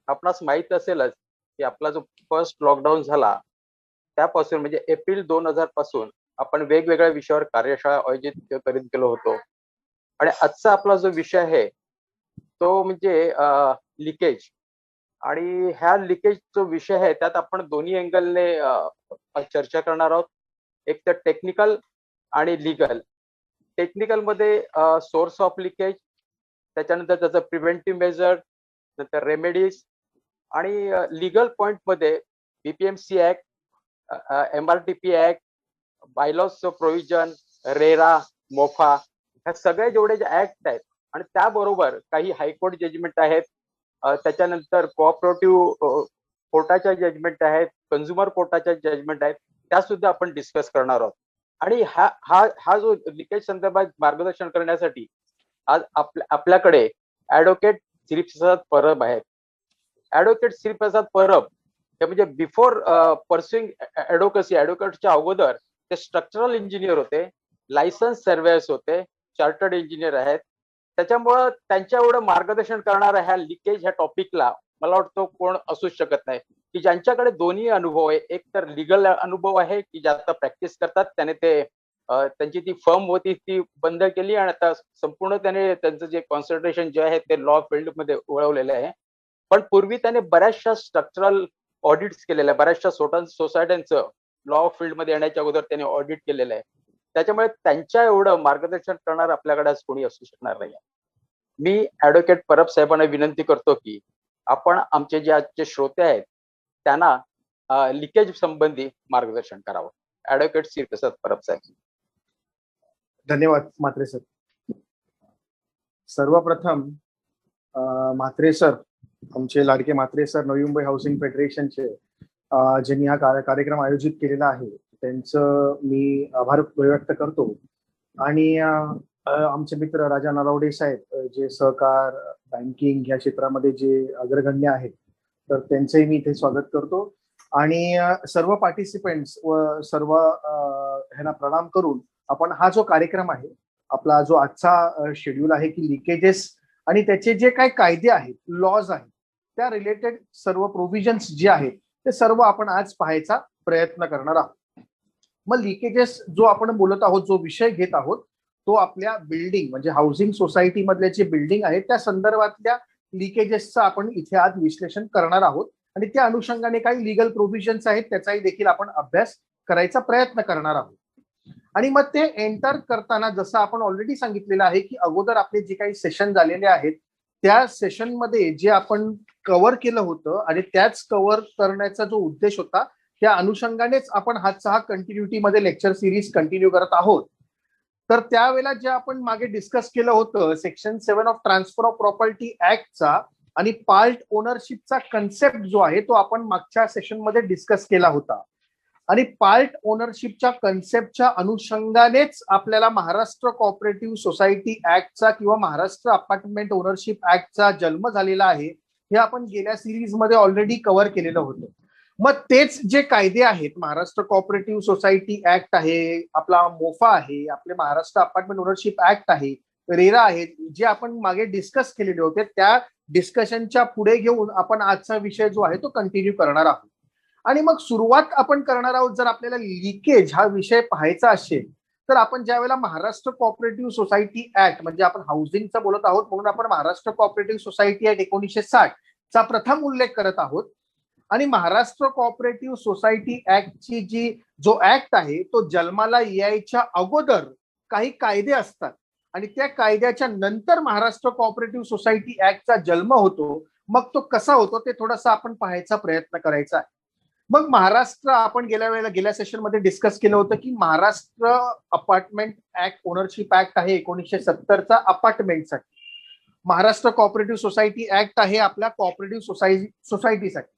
आपणास माहित असेलच की आपला जो फर्स्ट लॉकडाऊन झाला त्यापासून म्हणजे एप्रिल 2000 पासून आपण वेगवेगळ्या विषयावर कार्यशाळा आयोजित करीत गेलो होतो. आणि आजचा आपला जो विषय आहे तो म्हणजे लिकेज. आणि ह्या लिकेज जो विषय आहे त्यात आपण दोन्ही अँगलने चर्चा करणार आहोत. एक तर टेक्निकल आणि लिगल. टेक्निकल मध्ये सोर्स ऑफ लिकेज, त्याच्यानंतर त्याचं प्रिव्हेंटिव्ह मेजर, नंतर रेमेडीज, आणि लिगल पॉइंट मध्ये BPMC act, MRTP act, bylaws provision, RERA, MOFA, ह्या सगळे जेवढे जे ऍक्ट आहेत आणि त्याबरोबर काही हायकोर्ट जजमेंट आहेत, त्याच्यानंतर कोऑपरेटिव्ह कोर्टाच्या जजमेंट आहेत, कंझ्युमर कोर्टाच्या जजमेंट आहेत, त्या सुद्धा आपण डिस्कस करणार आहोत. आणि हा हा हा जो लिकेज संदर्भात मार्गदर्शन करण्यासाठी आज आपल्याकडे ऍडव्होकेट श्रीप्रसाद परब आहेत. ऍडव्होकेट श्रीप्रसाद परब हे म्हणजे बिफोर परस्युइंग ऍडव्होकेटच्या अगोदर ते स्ट्रक्चरल इंजिनियर होते, लायसन्स सर्वेयर्स होते, चार्टर्ड इंजिनियर आहेत. त्याच्यामुळं त्यांच्या एवढं मार्गदर्शन करणाऱ्या ह्या लिकेज ह्या टॉपिकला मला वाटतं कोण असूच शकत नाही की ज्यांच्याकडे दोन्ही अनुभव आहे. एक तर लिगल अनुभव आहे की जे आता प्रॅक्टिस करतात, त्याने ते त्यांची ती फर्म होती ती बंद केली आणि आता संपूर्ण त्याने त्यांचं जे कॉन्सन्ट्रेशन जे आहे ते लॉ फील्डमध्ये वळवलेलं आहे. पण पूर्वी त्याने बऱ्याचशा स्ट्रक्चरल ऑडिट्स केलेल्या, बऱ्याचशा सोसायट्यांचं लॉ फील्डमध्ये येण्याच्या अगोदर त्याने ऑडिट केलेलं आहे. त्याच्यामुळे त्यांच्या एवढं मार्गदर्शन करणार आपल्याकडे आज कोणी असू शकणार नाही. मी ऍडव्होकेट परब साहेबांना विनंती करतो की आपण आमचे जे आजचे श्रोते आहेत त्यांना लिकेज संबंधी मार्गदर्शन करावं. ऍडव्होकेट श्रीप्रसाद परब साहेब. धन्यवाद म्हात्रे सर. सर्वप्रथम म्हात्रे सर, आमचे लाडके म्हात्रे सर, नवी मुंबई हाऊसिंग फेडरेशनचे ज्यांनी हा कार्यक्रम आयोजित केलेला आहे त्यांचं मी आभार व्यक्त करतो. आणि आमचे मित्र राजा नलावडे साहेब जे सहकार बँकिंग या क्षेत्रामध्ये जे अग्रगण्य आहेत तर त्यांचंही मी इथे स्वागत करतो. आणि सर्व पार्टिसिपेंट्स व सर्व ह्यांना प्रणाम करून आपण हा जो कार्यक्रम आहे, आपला जो आजचा शेड्यूल आहे की लिकेजेस आणि त्याचे जे काही कायदे आहेत, लॉज आहेत, त्या रिलेटेड सर्व प्रोव्हिजन्स जे आहेत ते सर्व आपण आज पाहायचा प्रयत्न करणार आहोत. मग लिकेजेस जो आपण बोलत आहोत, जो विषय घेत आहोत तो आपल्या बिल्डिंग म्हणजे हाऊसिंग सोसायटी मधले जे बिल्डिंग आहे त्या संदर्भातल्या लिकेजेसचं आपण इथे आज विश्लेषण करणार आहोत. आणि त्या अनुषंगाने काही लिगल प्रोव्हिजन्स आहेत त्याचाही देखील आपण अभ्यास करायचा प्रयत्न करणार आहोत. आणि मग ते एंटर करताना जसं आपण ऑलरेडी सांगितलेलं आहे की अगोदर आपले जे काही सेशन झालेले आहेत त्या सेशनमध्ये जे आपण कव्हर केलं होतं आणि त्याच कव्हर करण्याचा जो उद्देश होता त्या अनुषंगानेच आपण हा कंटिन्युटीमध्ये लेक्चर सिरीज कंटिन्यू करत आहोत. तर त्यावेळेला जे आपण मागे डिस्कस केलं होतं section 7 of transfer of property ऍक्टचा आणि पार्ट ओनरशिपचा कन्सेप्ट जो आहे तो आपण मागच्या सेशनमध्ये डिस्कस केला होता. आणि पार्ट ओनरशिपच्या कन्सेप्टच्या अनुषंगानेच आपल्याला महाराष्ट्र कोऑपरेटिव्ह सोसायटी ऍक्टचा किंवा महाराष्ट्र अपार्टमेंट ओनरशिप ऍक्टचा जन्म झालेला आहे हे आपण गेल्या सिरीजमध्ये ऑलरेडी कव्हर केलेलं होतं. मग तेच जे कायदे आहेत, महाराष्ट्र कोऑपरेटिव्ह सोसायटी ऍक्ट आहे, आपला मोफा आहे, आपले महाराष्ट्र अपार्टमेंट ओनरशिप ऍक्ट आहे, रेरा आहे, जे आपण मागे डिस्कस केलेले होते त्या डिस्कशनच्या पुढे घेऊन आपण आजचा विषय जो आहे तो कंटिन्यू करणार आहोत. आणि मग सुरुवात आपण करणार आहोत. जर आपल्याला लिकेज हा विषय पाहायचा असेल तर आपण ज्यावेळेला महाराष्ट्र कोऑपरेटिव्ह सोसायटी ऍक्ट म्हणजे आपण हाऊसिंगचा बोलत आहोत म्हणून आपण महाराष्ट्र कोऑपरेटिव्ह सोसायटी ऍक्ट 1960 चा प्रथम उल्लेख करत आहोत. आणि महाराष्ट्र कोऑपरेटिव्ह सोसायटी ऍक्टची जो ऍक्ट आहे तो जन्माला यायच्या अगोदर काही कायदे असतात आणि त्या कायद्याच्या नंतर महाराष्ट्र कोऑपरेटिव्ह सोसायटी ऍक्टचा जन्म होतो. मग तो कसा होतो ते थोडासा आपण पाहायचा प्रयत्न करायचा आहे. मग महाराष्ट्र आपण गेल्या सेशन मध्ये डिस्कस केलं होतं की Maharashtra apartment act ownership act आहे 1970चा अपार्टमेंटसाठी. महाराष्ट्र कोऑपरेटिव्ह सोसायटी ऍक्ट आहे आपल्या कोऑपरेटिव्ह सोसायटीसाठी.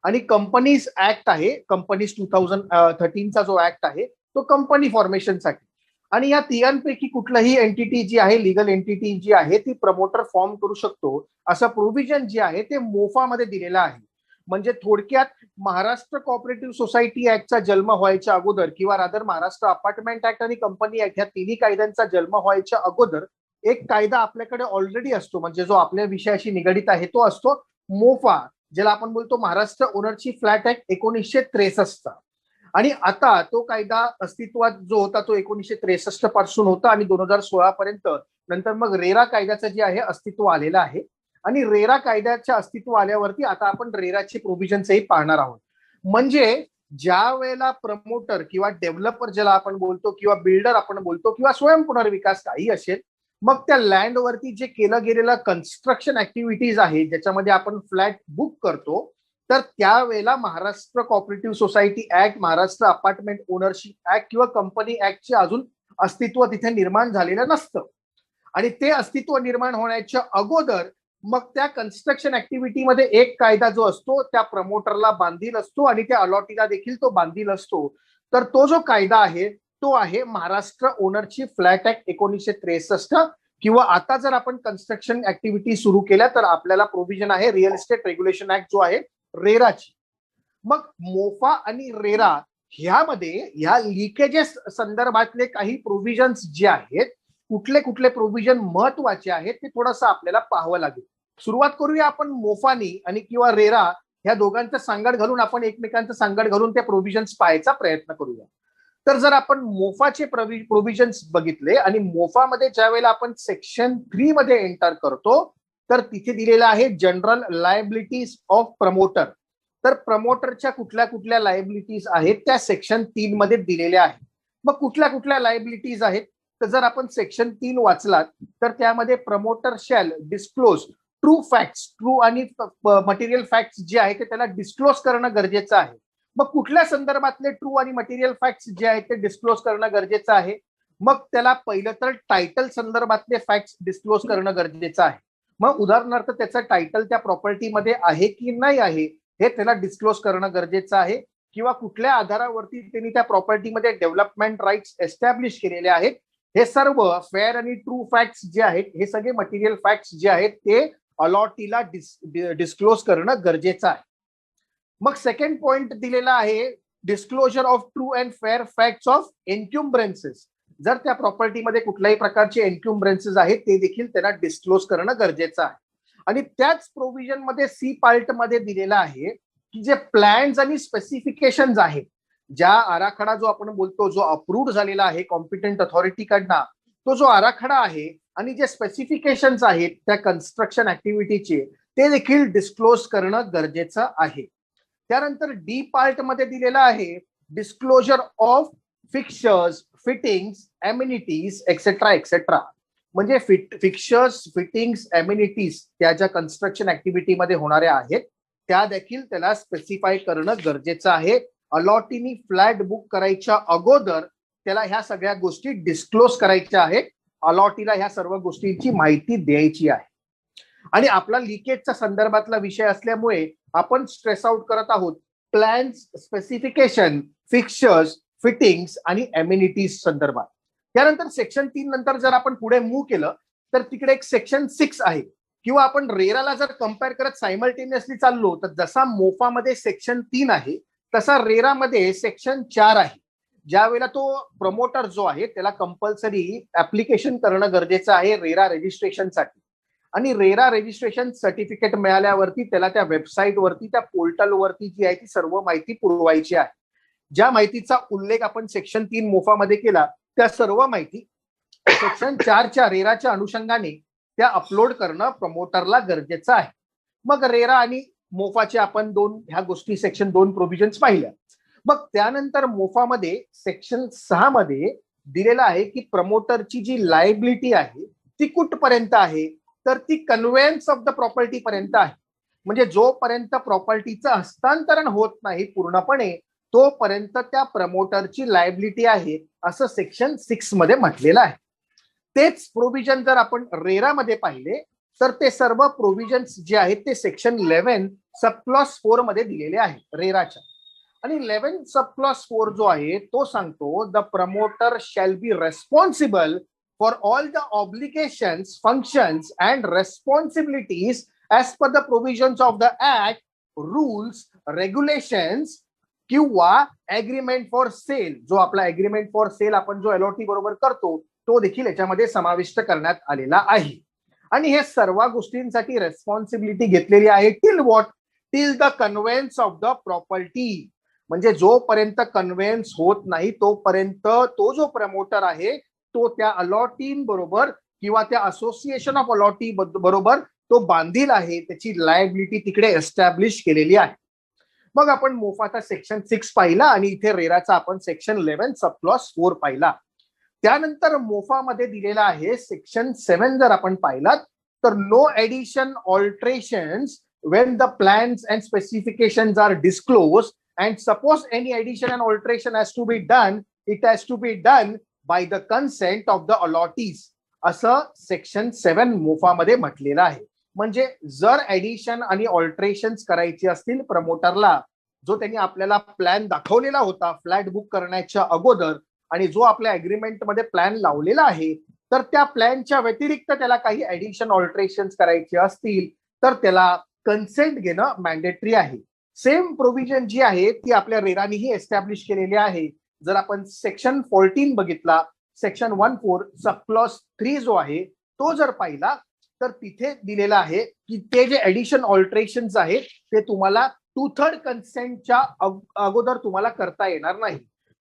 आणि कंपनीज ऍक्ट आहे, कंपनीज 2013चा जो ऍक्ट आहे तो कंपनी फॉर्मेशनसाठी. आणि या तिघांपैकी कुठलंही एंटिटी जी आहे, लिगल एंटिटी जी आहे ती प्रमोटर फॉर्म करू शकतो असं प्रोव्हिजन जे आहे ते मोफामध्ये दिलेलं आहे. म्हणजे थोडक्यात महाराष्ट्र कोऑपरेटिव्ह सोसायटी ऍक्टचा जन्म व्हायच्या अगोदर किंवा रादर महाराष्ट्र अपार्टमेंट ऍक्ट आणि कंपनी ऍक्ट या तिन्ही कायद्यांचा जन्म व्हायच्या अगोदर एक कायदा आपल्याकडे ऑलरेडी असतो म्हणजे जो आपल्या विषयाशी निगडित आहे तो असतो मोफा ज्याला आपण बोलतो महाराष्ट्र ओनरशिप फ्लॅट ऍक्ट 1963. आणि आता तो कायदा अस्तित्वात जो होता तो 1963 पासून होता आणि 2016 पर्यंत नंतर मग रेरा कायद्याचं जे आहे अस्तित्व आलेलं आहे. आणि रेरा कायद्याच्या अस्तित्व आल्यावरती आता आपण रेराची प्रोव्हिजन्सही पाहणार आहोत. म्हणजे ज्या वेळेला प्रमोटर किंवा डेव्हलपर ज्याला आपण बोलतो किंवा बिल्डर आपण बोलतो किंवा स्वयं पुनर्विकास काही असेल, मग त्या लँडवरती जे केलं गेलेलं कन्स्ट्रक्शन ऍक्टिव्हिटीज आहे ज्याच्यामध्ये आपण फ्लॅट बुक करतो, तर त्यावेळेला Maharashtra cooperative society act, Maharashtra apartment ownership act किंवा कंपनी ऍक्टचे अजून अस्तित्व तिथे निर्माण झालेलं नसतं. आणि ते अस्तित्व निर्माण होण्याच्या अगोदर मग त्या कन्स्ट्रक्शन ऍक्टिव्हिटीमध्ये एक कायदा जो असतो त्या प्रमोटरला बांधील असतो आणि त्या अलॉटीला देखील तो बांधील असतो. तर तो जो कायदा आहे तो आहे महाराष्ट्र ओनरशिप फ्लॅट ऍक्ट 1963. किंवा आता जर आपण कन्स्ट्रक्शन ऍक्टिव्हिटी सुरू केल्या तर आपल्याला प्रोव्हिजन आहे रिअल इस्टेट रेग्युलेशन ऍक्ट जो आहे रेराची. मग मोफा आणि रेरा ह्यामध्ये ह्या लिकेजेस संदर्भातले काही प्रोव्हिजन्स जे आहेत, कुठले कुठले प्रोव्हिजन महत्वाचे आहेत ते थोडंसं आपल्याला पाहावं लागेल. सुरुवात करूया आपण मोफानी आणि किंवा रेरा ह्या दोघांचं सांगड घालून आपण एकमेकांचं सांगड घालून त्या प्रोव्हिजन्स पाहायचा प्रयत्न करूया. तर जर आपण मोफाचे प्रोव्हिजन्स बघितले आणि मोफामध्ये ज्या वेळेला आपण सेक्शन 3 मध्ये एंटर करतो तर तिथे दिलेलं आहे जनरल लायबिलिटीज ऑफ प्रमोटर. तर प्रमोटरच्या कुठल्या कुठल्या लायबिलिटीज आहेत त्या सेक्शन 3 मध्ये दिलेल्या आहेत. मग कुठल्या कुठल्या लायबिलिटीज आहेत तर जर आपण सेक्शन 3 वाचलात तर त्यामध्ये promoter shall disclose true facts, true आणि मटेरियल फॅक्ट्स जे आहे ते त्याला डिस्क्लोज करणं गरजेचं आहे. मग कुठल्या संदर्भातले ट्रू आणि मटेरियल फॅक्ट्स जे आहेत ते डिस्क्लोज करणं गरजेचं आहे. मग त्याला पहिलं तर टायटल संदर्भातले फॅक्ट्स डिस्क्लोज करणं गरजेचं आहे. मग उदाहरणार्थ त्याचं टायटल त्या प्रॉपर्टीमध्ये आहे की नाही आहे हे त्याला डिस्क्लोज करणं गरजेचं आहे. किंवा कुठल्या आधारावरती त्यांनी त्या प्रॉपर्टीमध्ये डेव्हलपमेंट राईट्स एस्टॅब्लिश केलेले आहेत, हे सर्व फेअर आणि ट्रू फॅक्ट्स जे आहेत हे सगळे मटेरियल फॅक्ट्स जे आहेत ते अलॉटीला डिस्क्लोज करणं गरजेचं आहे. मग सेकंड पॉइंट दिलेला आहे disclosure of true and fair facts of encumbrances. जर त्या प्रॉपर्टीमध्ये कुठल्याही प्रकारचे एन्क्युम्ब्रन्सेस आहेत ते देखील त्यांना डिस्क्लोज करणं गरजेचं आहे. आणि त्याच प्रोव्हिजन मध्ये सी पार्ट मध्ये दिलेलं आहे की जे प्लॅन्स आणि स्पेसिफिकेशन्स आहेत, ज्या आराखडा जो आपण बोलतो जो अप्रूव्ड झालेला आहे कॉम्पिटंट अथॉरिटीकडनं, तो जो आराखडा आहे आणि जे स्पेसिफिकेशन्स आहेत त्या कन्स्ट्रक्शन ऍक्टिव्हिटीचे ते देखील डिस्क्लोज करणं गरजेचं आहे. त्यानंतर डी पार्ट मध्ये दिलेला आहे disclosure of fixtures, fittings, amenities etcetera etcetera. म्हणजे फिक्चर्स, फिटिंग्स, एम्युनिटीज त्या ज्या कन्स्ट्रक्शन ऍक्टिव्हिटीमध्ये होणाऱ्या आहेत त्या देखील त्याला स्पेसिफाय करणं गरजेचं आहे. अलॉटीनी फ्लॅट बुक करायच्या अगोदर त्याला ह्या सगळ्या गोष्टी डिस्क्लोज करायच्या आहेत. अलॉटीला ह्या सर्व गोष्टींची माहिती द्यायची आहे. आणि आपला लिकेजच्या संदर्भातला विषय असल्यामुळे आपण स्ट्रेस आउट करत आहोत प्लॅन्स, स्पेसिफिकेशन, फिक्चर्स, फिटिंग्स आणि एम्युनिटीज संदर्भात. त्यानंतर सेक्शन 3 नंतर जर आपण पुढे मूव्ह केलं तर तिकडे एक सेक्शन 6 आहे. किंवा आपण रेराला जर कम्पेअर करत सायमल्टेनियसली चाललो तर जसा मोफामध्ये सेक्शन 3 आहे तसा रेरामध्ये सेक्शन 4 आहे. ज्या वेळेला तो प्रमोटर जो आहे त्याला कंपल्सरी ऍप्लिकेशन करणं गरजेचं आहे रेरा रजिस्ट्रेशनसाठी. आणि रेरा रजिस्ट्रेशन सर्टिफिकेट मिळाल्यावरती त्याला त्या वेबसाईटवरती, त्या पोर्टलवरती जी आहे ती सर्व माहिती पुरवायची आहे. ज्या माहितीचा उल्लेख आपण सेक्शन 3 मोफामध्ये केला त्या सर्व माहिती सेक्शन 4च्या रेराच्या अनुषंगाने त्या अपलोड करणं प्रमोटरला गरजेचं आहे. मग रेरा आणि मोफाचे आपण ह्या गोष्टी सेक्शन 2 प्रोव्हिजन्स पाहिल्या. मग त्यानंतर मोफामध्ये सेक्शन 6 मध्ये दिलेलं आहे की प्रमोटरची जी लायबिलिटी आहे ती कुठपर्यंत आहे तर ती कन्व्हेन्स ऑफ द प्रॉपर्टी पर्यंत आहे. म्हणजे जोपर्यंत प्रॉपर्टीचं हस्तांतरण होत नाही पूर्णपणे तोपर्यंत त्या प्रमोटरची लायबिलिटी आहे असं सेक्शन 6 मध्ये म्हटलेलं आहे. तेच प्रोव्हिजन जर आपण रेरामध्ये पाहिले तर ते सर्व प्रोव्हिजन्स जे आहेत ते सेक्शन 11 सब क्लॉज 4 मध्ये दिलेले आहेत रेराच्या. आणि 11 सब क्लॉज 4 जो आहे तो सांगतो the promoter shall be responsible for all the obligations, functions and responsibilities as per the provisions of the act, rules, regulations किंवा agreement for sale. जो आपला agreement for sale आपण जो LOT बरोबर करतो तो देखील याच्यामध्ये समाविष्ट करण्यात आलेला आहे. आणि हे सर्व गोष्टींसाठी रेस्पॉन्सिबिलिटी घेतलेली आहे till till the conveyance of the property. म्हणजे जोपर्यंत कन्व्हेन्स होत नाही तोपर्यंत तो जो प्रमोटर आहे तो त्या अलॉटीं बरोबर किंवा त्या असोसिएशन ऑफ अलॉटी बरोबर तो बांधील आहे, त्याची लायबिलिटी तिकडे एस्टॅब्लिश केलेली आहे. मग आपण मोफाचा सेक्शन 6 पाहिला आणि इथे रेराचा आपण सेक्शन 11 सब क्लॉज 4 पाहिला. त्यानंतर मोफामध्ये दिलेला आहे सेक्शन 7 जर आपण पाहिलात तर no addition alterations when the plans and specifications are disclosed and suppose any addition and alteration has to be done, it has to be done by the consent of the allottees. असं section 7 मोफामध्ये म्हटलेलं आहे. म्हणजे जर addition आणि ऑल्ट्रेशन्स करायची असतील प्रमोटरला, जो त्यांनी आपल्याला प्लॅन दाखवलेला होता फ्लॅट बुक करण्याच्या अगोदर आणि जो आपल्या अग्रीमेंटमध्ये प्लॅन लावलेला आहे, तर त्या प्लॅनच्या व्यतिरिक्त त्याला काही ऍडिशन ऑल्ट्रेशन्स करायचे असतील तर त्याला कन्सेंट घेणं मॅन्डेटरी आहे. सेम प्रोव्हिजन जी आहे ती आपल्या रेरानीही एस्टॅब्लिश केलेली आहे. जर आपण सेक्शन 14 बघितला, सेक्शन 14 सब क्लॉज 3 जो आहे तो जर पाहिला तर तिथे दिलेलं आहे की ते जे ऍडिशन ऑल्ट्रेशन्स आहेत ते तुम्हाला 2/3 कन्सेंटच्या अगोदर तुम्हाला करता येणार नाही.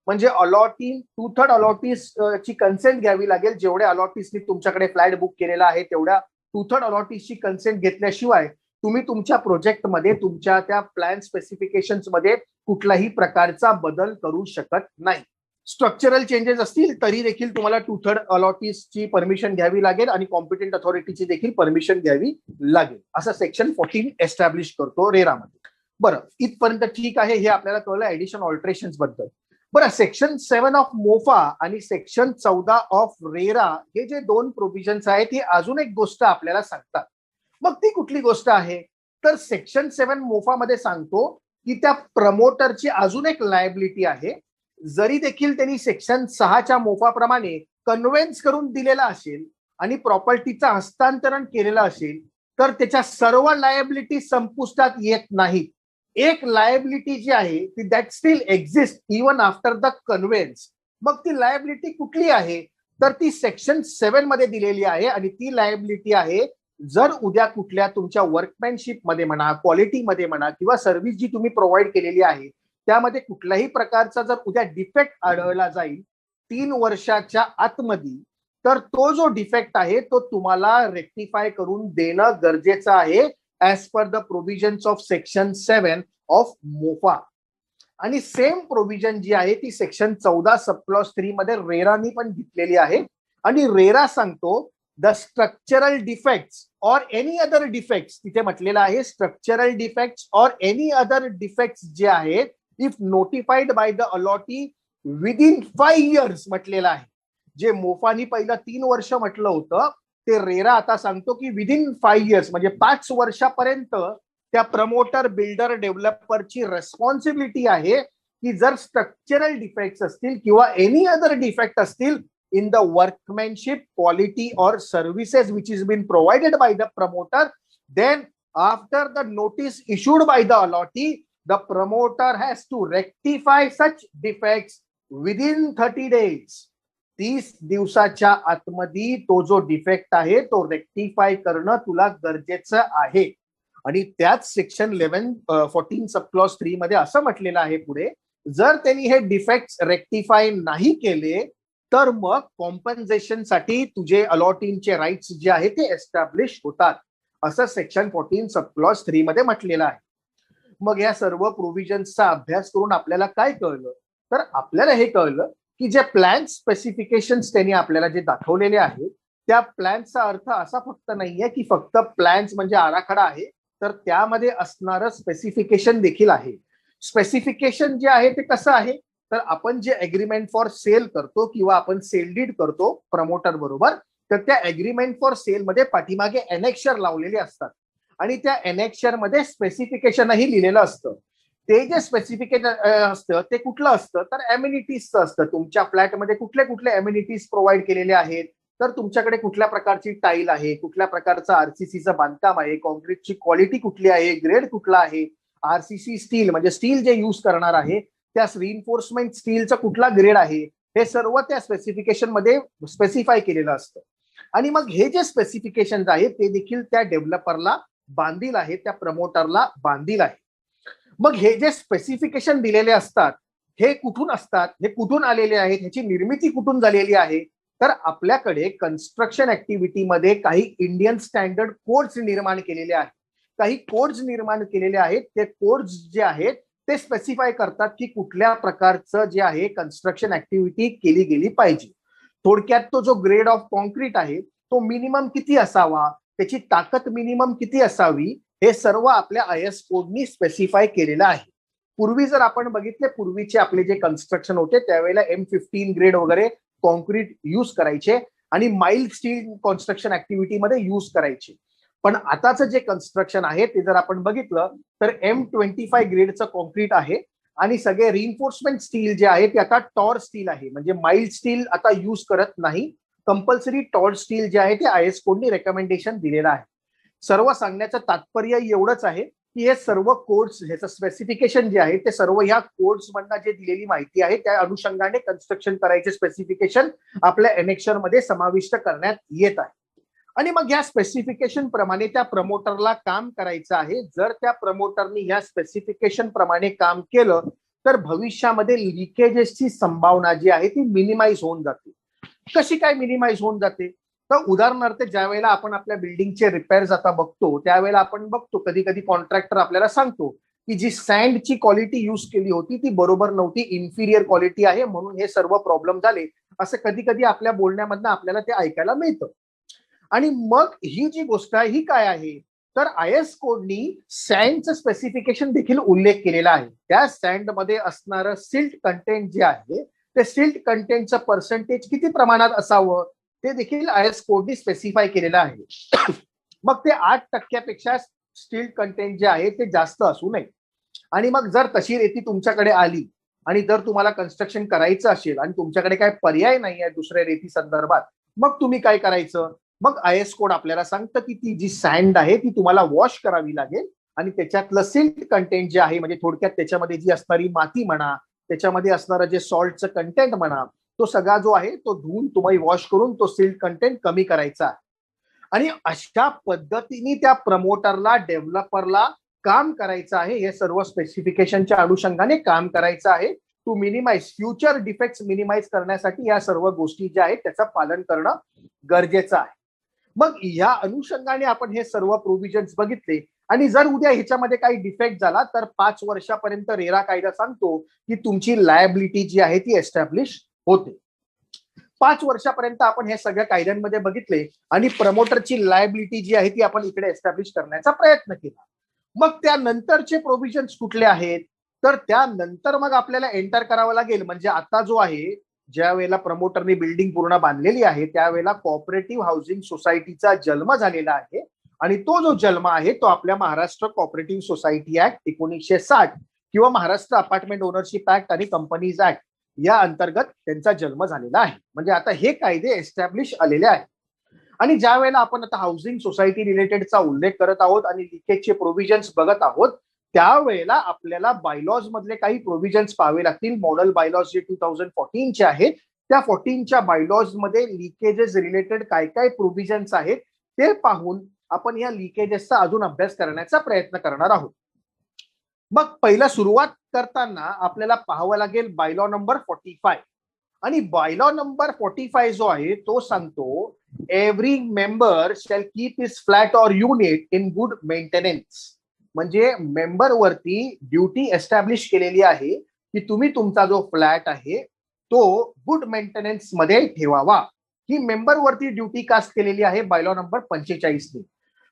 म्हणजे अलॉटी 2/3 अलॉटीस ची कन्सेंट घ्यावी लागेल. जेवढ्या अलॉटीसनी तुमच्याकडे फ्लॅट बुक केलेला आहे तेवढ्या 2/3 अलॉटीसची कन्सेंट घेतल्याशिवाय तुम्ही तुमच्या प्रोजेक्टमध्ये तुमच्या त्या प्लॅन स्पेसिफिकेशन्स मध्ये कुठलाही प्रकारचा बदल करू शकत नाही. स्ट्रक्चरल चेंजेस असतील तरी देखील तुम्हाला 2/3 अलॉटीसची परमिशन घ्यावी लागेल आणि कॉम्पिटंट अथॉरिटीची देखील परमिशन घ्यावी लागेल, असं सेक्शन 14 एस्टॅब्लिश करतो रेरामध्ये. बरं, इथपर्यंत ठीक आहे, हे आपल्याला कळलं ऍडिशन ऑल्ट्रेशन्स बद्दल. बरं, सेक्शन 7 ऑफ मोफा आणि सेक्शन 14 ऑफ रेरा हे जे दोन प्रोव्हिजन्स आहेत हे अजून एक गोष्ट आपल्याला सांगतात. मग ती कुठली गोष्ट आहे तर सेक्शन 7 मोफामध्ये सांगतो की त्या प्रमोटरची अजून एक लायबिलिटी आहे. जरी देखील त्यांनी सेक्शन 6च्या मोफाप्रमाणे कन्व्हेन्स करून दिलेला असेल आणि प्रॉपर्टीचं हस्तांतरण केलेलं असेल तर त्याच्या सर्व लायबिलिटी संपुष्टात येत नाहीत. एक लायबिलिटी जी आहे ती that steel exist even after the conveyance. मग ती लायबिलिटी कुठली आहे तर ती सेक्शन 7 मध्ये दिलेली आहे आणि ती लायबिलिटी आहे जर उद्या कुठल्या तुमच्या वर्कमॅनशिप मध्ये म्हणा, क्वालिटीमध्ये म्हणा किंवा सर्व्हिस जी तुम्ही प्रोव्हाइड केलेली आहे त्यामध्ये कुठल्याही प्रकारचा जर उद्या डिफेक्ट आढळला जाईल 3 वर्षाच्या आतमध्ये, तर तो जो डिफेक्ट आहे तो तुम्हाला रेक्टिफाय करून देणं गरजेचं आहे as per the provisions of section 7 of MOFA. आणि सेम प्रोव्हिजन जी आहे ती सेक्शन 14 सब क्लॉज 3 मध्ये रेरानी पण घेतलेली आहे. आणि रेरा सांगतो द स्ट्रक्चरल डिफेक्ट्स और एनी अदर डिफेक्ट्स, तिथे म्हटलेलं आहे स्ट्रक्चरल डिफेक्ट्स और एनी अदर डिफेक्ट्स जे आहेत if notified by the allottee within 5 years म्हटलेलं आहे. जे मोफानी पहिलं 3 वर्ष म्हटलं होतं ते रेरा आता सांगतो की विदिन 5 years म्हणजे 5 वर्षापर्यंत त्या प्रमोटर बिल्डर डेव्हलपरची रेस्पॉन्सिबिलिटी आहे की जर स्ट्रक्चरल डिफेक्ट्स असतील किंवा एनी अदर डिफेक्ट असतील in the workmanship, quality or services which is been provided by the promoter, then after the notice issued by the allottee, the promoter has to rectify such defects within 30 days. 30 दिवसाच्या आतमध्ये तो जो defect आहे तो rectify करणं तुला गरजेचं आहे. आणि त्याच सेक्शन 14 सब क्लॉज 3 मध्ये असं म्हटलेलं आहे पुढे, जर त्यांनी हे डिफेक्ट रेक्टिफाय नाही केले तर मग कॉम्पन्सेशन साठी तुझे अलॉटिंगचे राईट्स जे आहे ते एस्टॅब्लिश होतात, असं सेक्शन 14 सब क्लॉज 3 मध्ये म्हटलेलं आहे. मग या सर्व प्रोव्हिजन्सचा अभ्यास करून आपल्याला काय कळलं तर आपल्याला हे कळलं की जे प्लॅन स्पेसिफिकेशन्स त्यांनी आपल्याला जे दाखवलेले आहेत त्या प्लॅनचा अर्थ असा फक्त नाहीये की फक्त प्लॅन्स म्हणजे आराखडा आहे, तर त्यामध्ये असणारं स्पेसिफिकेशन देखील आहे. स्पेसिफिकेशन जे आहे ते कसं आहे तर आपण जे अग्रीमेंट फॉर सेल करतो किंवा आपण सेल डीड करतो प्रमोटर बरोबर, तर त्या अग्रीमेंट फॉर सेल मध्ये पाठीमागे एनेक्शर लावलेले असतात आणि त्या एनेक्शर मध्ये स्पेसिफिकेशनही लिहिलेलं असतं. ते जे स्पेसिफिकेशन असतं ते कुठलं असतं तर अम्युनिटीजचं असतं. तुमच्या फ्लॅटमध्ये कुठले कुठले अम्युनिटीज प्रोव्हाइड केलेले आहेत, तर तुमच्याकडे कुठल्या प्रकारची टाईल आहे, कुठल्या प्रकारचं आरसीसीचं बांधकाम आहे, कॉन्क्रीटची क्वालिटी कुठली आहे, ग्रेड कुठला आहे, आरसीसी स्टील म्हणजे स्टील जे यूज करणार आहे त्या रिइन्फोर्समेंट स्टीलचा कुठला ग्रेड आहे, हे सर्व त्या स्पेसिफिकेशन मध्ये स्पेसिफाय केलेलं असतं. आणि मग हे जे स्पेसिफिकेशन आहे ते देखील त्या डेव्हलपरला बांधील आहे, त्या प्रमोटरला बांधील आहे. मग हे जे स्पेसिफिकेशन दिलेले असतात हे कुठून असतात, हे कुठून आलेले आहेत, ह्याची निर्मिती कुठून झालेली आहे, तर आपल्याकडे कन्स्ट्रक्शन ऍक्टिव्हिटीमध्ये काही इंडियन स्टँडर्ड कोड्स निर्माण केलेले आहेत. काही कोड्स निर्माण केलेले आहेत. ते कोड्स जे आहेत ते स्पेसिफाय करतात की कुठल्या प्रकारचं जे आहे कन्स्ट्रक्शन ऍक्टिव्हिटी केली गेली पाहिजे. थोडक्यात तो जो ग्रेड ऑफ कॉन्क्रीट आहे तो मिनिमम किती असावा, त्याची ताकद मिनिमम किती असावी, हे सर्व आपल्या IS कोडनी स्पेसिफाय केलेलं आहे. पूर्वी जर आपण बघितले, पूर्वीचे आपले जे कन्स्ट्रक्शन होते त्यावेळेला M15 ग्रेड वगैरे कॉन्क्रीट यूज करायचे आणि माइल्ड स्टील कन्स्ट्रक्शन ऍक्टिव्हिटीमध्ये यूज करायचे. पण आताचं जे कन्स्ट्रक्शन आहे ते जर आपण बघितलं तर M25 ग्रेडचं कॉन्क्रीट आहे आणि सगळे रिइन्फोर्समेंट स्टील जे आहे ते आता टॉर स्टील आहे. म्हणजे माइल्ड स्टील आता यूज करत नाही, कंपल्सरी टॉर स्टील जे आहे ते IS कोडनी रेकमेंडेशन दिलेलं आहे. सर्व सांगण्याचं तात्पर्य एवढंच आहे की हे सर्व कोड्स, ह्याचं स्पेसिफिकेशन जे आहे ते सर्व ह्या कोड्स मधनं जे दिलेली माहिती आहे त्या अनुषंगाने कन्स्ट्रक्शन करायचे स्पेसिफिकेशन आपल्या एनेक्शर मध्ये समाविष्ट करण्यात येत आहे. आणि मग या स्पेसिफिकेशन प्रमाणे त्या प्रमोटरला काम करायचं आहे. जर त्या प्रमोटरनी ह्या स्पेसिफिकेशन प्रमाणे काम केलं तर भविष्यामध्ये लिकेजेसची संभावना जी आहे ती मिनिमाइज होऊन जाते. कशी काय मिनिमाइज होऊन जाते, तर उदाहरणार्थ ज्या वेळेला आपण आपल्या बिल्डिंगचे रिपेअर्स आता बघतो त्यावेळेला आपण बघतो कधी कधी कॉन्ट्रॅक्टर आपल्याला सांगतो की जी सँडची क्वालिटी यूज केली होती ती बरोबर नव्हती, इन्फिरियर क्वालिटी आहे, म्हणून हे सर्व प्रॉब्लेम झाले, असं कधी कधी आपल्या बोलण्यामधनं आपल्याला ते ऐकायला मिळतं. आणि मग ही जी गोष्ट आहे ही काय आहे, तर IS कोडनी सँडचं स्पेसिफिकेशन देखील उल्लेख केलेला आहे. त्या सँडमध्ये असणारं सिल्ट कंटेंट जे आहे ते सिल्ट कंटेंटचं पर्सेंटेज किती प्रमाणात असावं ते देखील IS कोडनी स्पेसिफाय केलेलं आहे. मग ते 8% स्टील कंटेंट जे आहे ते जास्त असू नये. आणि मग जर तशी रेती तुमच्याकडे आली आणि जर तुम्हाला कन्स्ट्रक्शन करायचं असेल आणि तुमच्याकडे काय पर्याय नाही आहे दुसऱ्या रेती संदर्भात, मग तुम्ही काय करायचं, मग IS कोड आपल्याला सांगतं की ती जी सँड आहे ती तुम्हाला वॉश करावी लागेल आणि त्याच्यातलं सिल्ट कंटेंट जे आहे, म्हणजे थोडक्यात त्याच्यामध्ये जी असणारी माती म्हणा, त्याच्यामध्ये असणारं जे सॉल्टचं कंटेंट म्हणा, तो सगळा जो आहे तो धुवून तुम्ही वॉश करून तो सिल्ट कंटेंट कमी करायचा आहे. आणि अशा पद्धतीने त्या प्रमोटरला, डेव्हलपरला काम करायचं आहे. हे सर्व स्पेसिफिकेशनच्या अनुषंगाने काम करायचं आहे. To minimize future defects minimize करण्यासाठी या सर्व गोष्टी ज्या आहेत त्याचं पालन करणं गरजेचं आहे. मग या अनुषंगाने आपण हे सर्व प्रोव्हिजन्स बघितले आणि जर उद्या ह्याच्यामध्ये काही डिफेक्ट झाला तर 5 वर्षापर्यंत रेरा कायदा सांगतो की तुमची लायबिलिटी जी आहे ती एस्टॅब्लिश होते. 5 वर्षापर्यंत आपण हे सगळ्या कायद्यांमध्ये बघितले आणि प्रमोटरची लायबिलिटी जी आहे ती आपण इकडे एस्टॅब्लिश करण्याचा प्रयत्न केला. मग त्यानंतरचे प्रोव्हिजन्स कुठले आहेत, तर त्यानंतर मग आपल्याला एंटर करावं लागेल. म्हणजे आता जो आहे, ज्या वेळेला प्रमोटरने बिल्डिंग पूर्ण बांधलेली आहे त्यावेळेला कोऑपरेटिव्ह हाऊसिंग सोसायटीचा जन्म झालेला आहे आणि तो जो जन्म आहे तो आपल्या महाराष्ट्र कोऑपरेटिव्ह सोसायटी ऍक्ट 1960 किंवा महाराष्ट्र अपार्टमेंट ओनरशिप ऍक्ट आणि कंपनीज ऍक्ट या अंतर्गत त्यांचा जन्म झालेला आहे. म्हणजे आता हे कायदे एस्टॅब्लिश आलेले आहेत. आणि ज्या वेळेला आपण आता हाऊसिंग सोसायटी रिलेटेडचा उल्लेख करत आहोत आणि लिकेजचे प्रोव्हिजन्स बघत आहोत त्यावेळेला आपल्याला बायलॉज मधले काही प्रोव्हिजन्स पाहावे लागतील. मॉडेल बायलॉज जे 2014 चे आहेत त्या 14च्या बायलॉज मध्ये लिकेजेस रिलेटेड काय काय प्रोव्हिजन्स आहेत ते पाहून आपण या लिकेजेसचा अजून अभ्यास करण्याचा प्रयत्न करणार आहोत. मग पहिला सुरुवात करताना आपल्याला पाहावं लागेल बायलॉ नंबर 45. आणि बायलॉ नंबर 45 जो आहे तो सांगतो every member shall keep his flat or unit in good maintenance. म्हणजे मेंबर वरती ड्युटी एस्टॅब्लिश केलेली आहे की तुम्ही तुमचा जो फ्लॅट आहे तो गुड मेंटेनन्स मध्ये ठेवावा. ही मेंबर वरती ड्युटी कास्ट केलेली आहे बायलॉ नंबर 45 ने.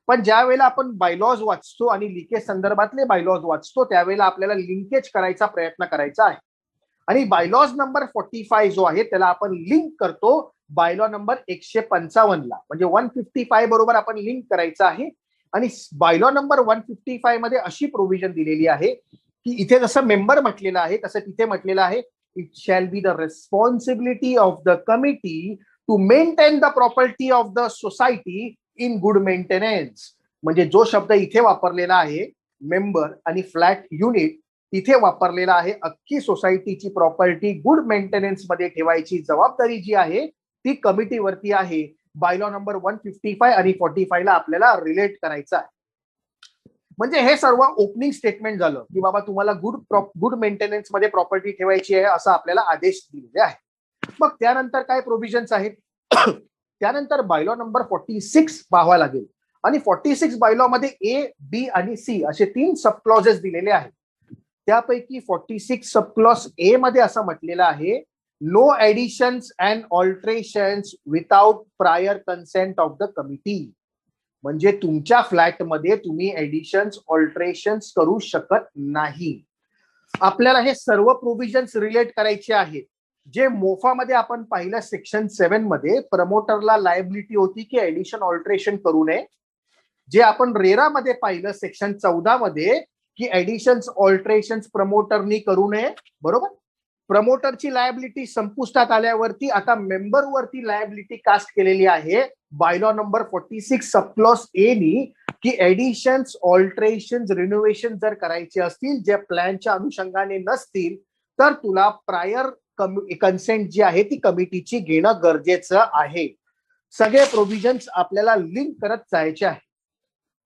पण ज्या वेळेला आपण बायलॉज वाचतो आणि लिकेज संदर्भातले बायलॉज वाचतो त्यावेळेला आपल्याला लिंकेज करायचा प्रयत्न करायचा आहे. आणि बायलॉज नंबर 45 जो आहे त्याला आपण लिंक करतो बायलॉ नंबर 155 ला. म्हणजे 155 बरोबर आपण लिंक करायचं आहे. आणि बायलॉ नंबर 155 मध्ये अशी प्रोव्हिजन दिलेली आहे की इथे जसं मेंबर म्हटलेलं आहे तसं तिथे म्हटलेलं आहे it shall be the responsibility of the committee to maintain the property of the society in good maintenance. म्हणजे जो शब्द इथे वापरलेला आहे मेंबर आणि फ्लॅट युनिट तिथे वापरलेला आहे अख्खी सोसायटीची प्रॉपर्टी गुड मेंटेनन्स मध्ये ठेवायची जबाबदारी जी आहे ती कमिटीवरती आहे. बायलॉ नंबर 155 आणि 45 ला आपल्याला रिलेट करायचा आहे. म्हणजे हे सर्व ओपनिंग स्टेटमेंट झालं की बाबा तुम्हाला गुड मेंटेनन्स मध्ये प्रॉपर्टी ठेवायची आहे असं आपल्याला आदेश दिलेले आहे. मग त्यानंतर काय प्रोव्हिजन्स आहेत त्यानंतर बायलॉ नंबर 46 पाहावा लागेल आणि 46 बायलॉ मध्ये ए, बी आणि सी असे 3 सब क्लॉजेस दिलेले आहेत. त्यापैकी 46 सब क्लॉज ए मध्ये असं म्हटलेलं आहे, no additions and alterations without prior consent of the committee. म्हणजे तुमच्या फ्लॅटमध्ये तुम्ही ऍडिशन्स ऑल्टरेशन्स करू शकत नाही. आपल्याला हे सर्व प्रोव्हिजन्स रिलेट करायचे आहेत. जे मोफामध्ये आपण पाहिलं सेक्शन 7 मध्ये प्रमोटरला लायबिलिटी होती की ऍडिशन ऑल्टरेशन करू नये. जे आपण रेरामध्ये पाहिलं सेक्शन 14 मध्ये की ऍडिशन्स ऑल्टरेशन्स प्रमोटरनी करू नये. बरोबर. प्रमोटरची लायबिलिटी संपुष्टात आल्यावरती आता मेंबरवरती लायबिलिटी कास्ट केलेली आहे bylaw number 46 sub clause A नी की ऍडिशन्स ऑल्टरेशन्स रिनोव्हेशन जर करायचे असतील जे प्लॅनच्या अनुषंगाने नसतील तर तुला प्रायर कन्सेंट जी आहे ती कमिटीची घेणं गरजेचं आहे. सगळे प्रोव्हिजन्स आपल्याला लिंक करत जायचे आहे.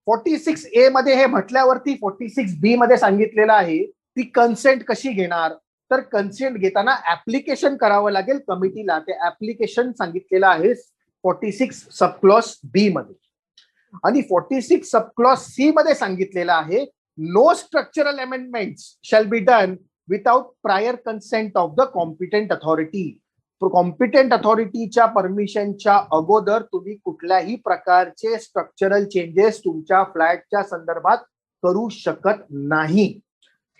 46 ए मध्ये हे म्हटल्यावरती 46 बी मध्ये सांगितलेलं आहे ती कन्सेंट कशी घेणार. तर कन्सेंट घेताना ऍप्लिकेशन करावं लागेल कमिटीला. ते ऍप्लिकेशन सांगितलेलं आहे 46 सब क्लॉज बी मध्ये. आणि 46 सब क्लॉज सी मध्ये सांगितलेलं आहे, no structural amendments shall be done without prior consent of the competent authority. Competent अथॉरिटीच्या परमिशनच्या अगोदर तुम्ही कुठल्याही प्रकारचे स्ट्रक्चरल चेंजेस तुमच्या फ्लॅटच्या संदर्भात करू शकत नाही.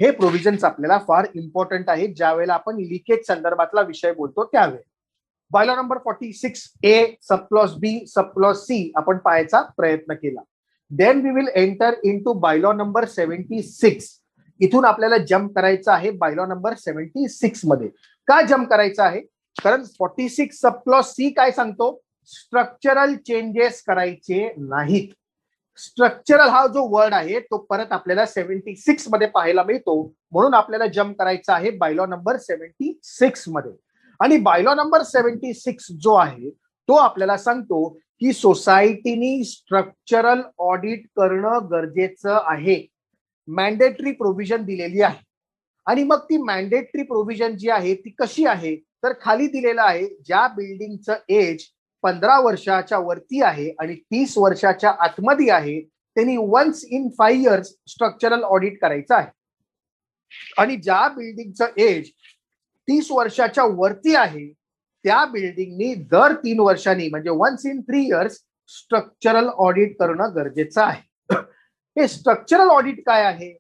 हे प्रोव्हिजन्स आपल्याला फार इम्पॉर्टंट आहेत ज्यावेळेला आपण लिकेज संदर्भातला विषय बोलतो त्यावेळी. Bylaw number 46 A sub clause B sub clause C आपण पाहायचा प्रयत्न केला. Then we will enter into bylaw number 76. इथून आपल्याला जम्प करायचं आहे बायलॉ नंबर 76 मध्ये. का जम्प करायचं आहे कारण 46 सब क्लॉज सी काय सांगतो, स्ट्रक्चरल चेंजेस करायचे नाहीत. स्ट्रक्चरल हा जो वर्ड आहे तो परत आपल्याला 76 मध्ये पाहायला मिळतो म्हणून आपल्याला जम्प करायचा आहे बायलॉ नंबर 76 मध्ये. आणि बायलॉ नंबर 76 जो आहे तो आपल्याला सांगतो की सोसायटीनी स्ट्रक्चरल ऑडिट करणं गरजेचं आहे. मॅन्डेटरी प्रोव्हिजन दिलेली आहे. आणि मग ती मॅन्डेटरी प्रोव्हिजन जी आहे ती कशी आहे तर खाली दिलेलं आहे, ज्या बिल्डिंगचं एज 15 वर्षाच्या वरती आहे आणि 30 वर्षाच्या आतमध्ये आहे त्यांनी once in 5 years structural audit करायचं आहे. आणि ज्या बिल्डिंगचं एज 30 वर्षाच्या वरती आहे त्या बिल्डिंगनी दर 3 वर्षांनी म्हणजे once in 3 years structural audit करणं गरजेचं आहे. हे स्ट्रक्चरल ऑडिट काय आहे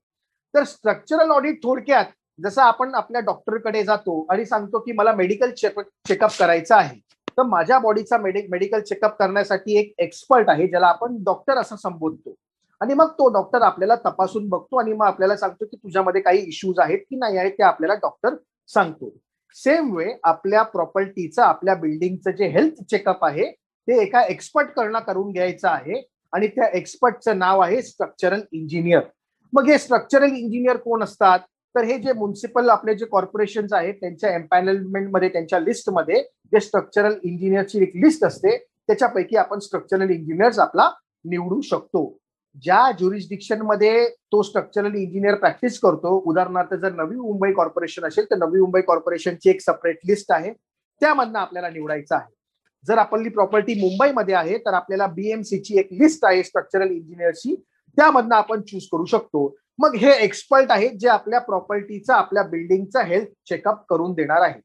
तर स्ट्रक्चरल ऑडिट थोडक्यात जसं आपण आपल्या डॉक्टरकडे जातो आणि सांगतो की मला मेडिकल चेकअप करायचं आहे तर माझ्या बॉडीचा मेडिकल चेकअप करण्यासाठी एक एक्सपर्ट आहे ज्याला आपण डॉक्टर असं संबोधतो. आणि मग तो डॉक्टर आपल्याला तपासून बघतो आणि मग आपल्याला सांगतो की तुझ्यामध्ये काही इश्यूज आहेत की नाही आहेत ते आपल्याला डॉक्टर सांगतो. सेम वे आपल्या प्रॉपर्टीचं आपल्या बिल्डिंगचं जे हेल्थ चेकअप आहे ते एका एक्सपर्ट कडनं करून घ्यायचं आहे आणि त्या एक्सपर्टचं नाव आहे स्ट्रक्चरल इंजिनियर. मग हे स्ट्रक्चरल इंजिनियर कोण असतात तर हे जे म्युन्सिपल आपले जे कॉर्पोरेशन्स आहेत त्यांच्या एम्पॅनलमेंट मध्ये त्यांच्या लिस्टमध्ये जे स्ट्रक्चरल इंजिनियरची एक लिस्ट असते त्याच्यापैकी आपण स्ट्रक्चरल इंजिनियर्स आपला निवडू शकतो. ज्या ज्युरिस्डिक्शन मध्ये तो स्ट्रक्चरल इंजिनियर प्रॅक्टिस करतो, उदाहरणार्थ जर नवी मुंबई कॉर्पोरेशन असेल तर नवी मुंबई कॉर्पोरेशनची एक सेपरेट लिस्ट आहे त्यामधनं आपल्याला निवडायचं आहे. जर आपली प्रॉपर्टी मुंबईमध्ये आहे तर आपल्याला बीएमसीची एक लिस्ट आहे स्ट्रक्चरल इंजिनियरची त्यामधनं आपण चूज करू शकतो. मग हे एक्सपर्ट आहेत जे आपल्या प्रॉपर्टीचं आपल्या बिल्डिंगचं हेल्थ चेकअप करून देणार आहे.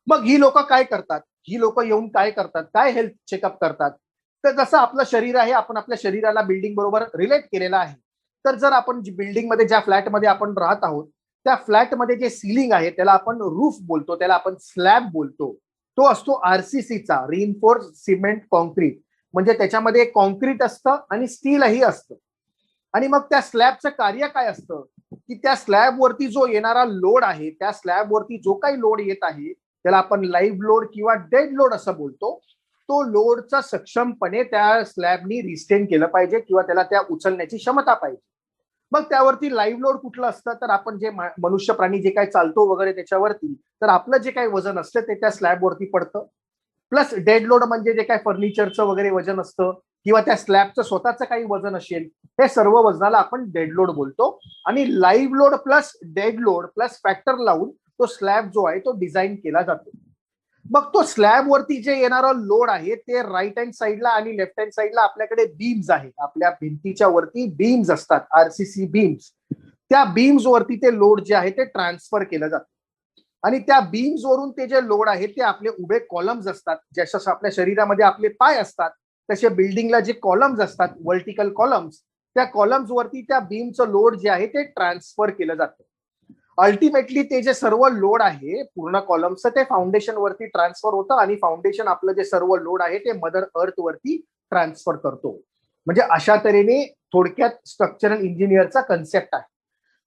मग ही लोक काय करतात, ही लोक येऊन काय करतात, काय हेल्थ चेकअप करतात तर जसं आपलं शरीर आहे आपण आपल्या शरीराला बिल्डिंग बरोबर रिलेट केलेलं आहे. तर जर आपण बिल्डिंग मध्ये ज्या फ्लॅटमध्ये आपण राहत आहोत त्या फ्लॅटमध्ये जे सीलिंग आहे त्याला आपण रूफ बोलतो, त्याला आपण स्लॅब बोलतो. तो असतो आरसीसीचा, रिइन्फोर्स सिमेंट कॉन्क्रीट. म्हणजे त्याच्यामध्ये कॉन्क्रीट असतं आणि स्टीलही असतं. आणि मग त्या स्लॅबचं कार्य काय असतं की त्या स्लॅबवरती जो येणारा लोड आहे त्या स्लॅबवरती जो काही लोड येत आहे त्याला आपण लाईव्ह लोड किंवा डेड लोड असं बोलतो. तो लोडचा सक्षमपणे त्या स्लॅबनी रिस्टेन केलं पाहिजे किंवा त्याला त्या उचलण्याची क्षमता पाहिजे. मग त्यावरती लाईव्ह लोड कुठलं असतं तर आपण जे मनुष्य प्राणी जे काही चालतो वगैरे त्याच्यावरती तर आपलं जे काही वजन असतं ते त्या स्लॅबवरती पडतं. प्लस डेड लोड म्हणजे जे काही फर्निचरचं वगैरे वजन असतं किंवा त्या स्लॅबचं स्वतःचं काही वजन असेल, हे सर्व वजनाला आपण डेड लोड बोलतो. आणि live load plus dead load plus factor लावून तो स्लॅब जो आहे तो डिझाईन केला जातो. मग तो स्लॅब वरती जे येणारा लोड आहे ते राईट हँड साईडला आणि लेफ्ट हँड साईडला आपल्याकडे बीम्स आहेत. आपल्या भिंतीच्या वरती बीम्स असतात, आरसीसी बीम्स. त्या बीम्स वरती ते लोड जे आहे ते ट्रान्सफर केलं जातं. आणि त्या बीम्स वरून ते जे लोड आहे ते आपले उभे कॉलम्स असतात. जसं आपल्या शरीरामध्ये आपले पाय असतात तसे बिल्डिंगला जे कॉलम्स असतात, व्हर्टिकल कॉलम्स, त्या कॉलम्स वरती त्या बीमचं लोड जे आहे ते ट्रान्सफर केलं जातं. अल्टिमेटली ते जे सर्व लोड आहे पूर्ण कॉलमचं ते फाउंडेशन वरती ट्रान्सफर होतं आणि फाउंडेशन आपलं जे सर्व लोड आहे ते मदर अर्थ वरती ट्रान्सफर करतो. म्हणजे अशा तऱ्हेने थोडक्यात स्ट्रक्चरल इंजिनियरचा कन्सेप्ट आहे.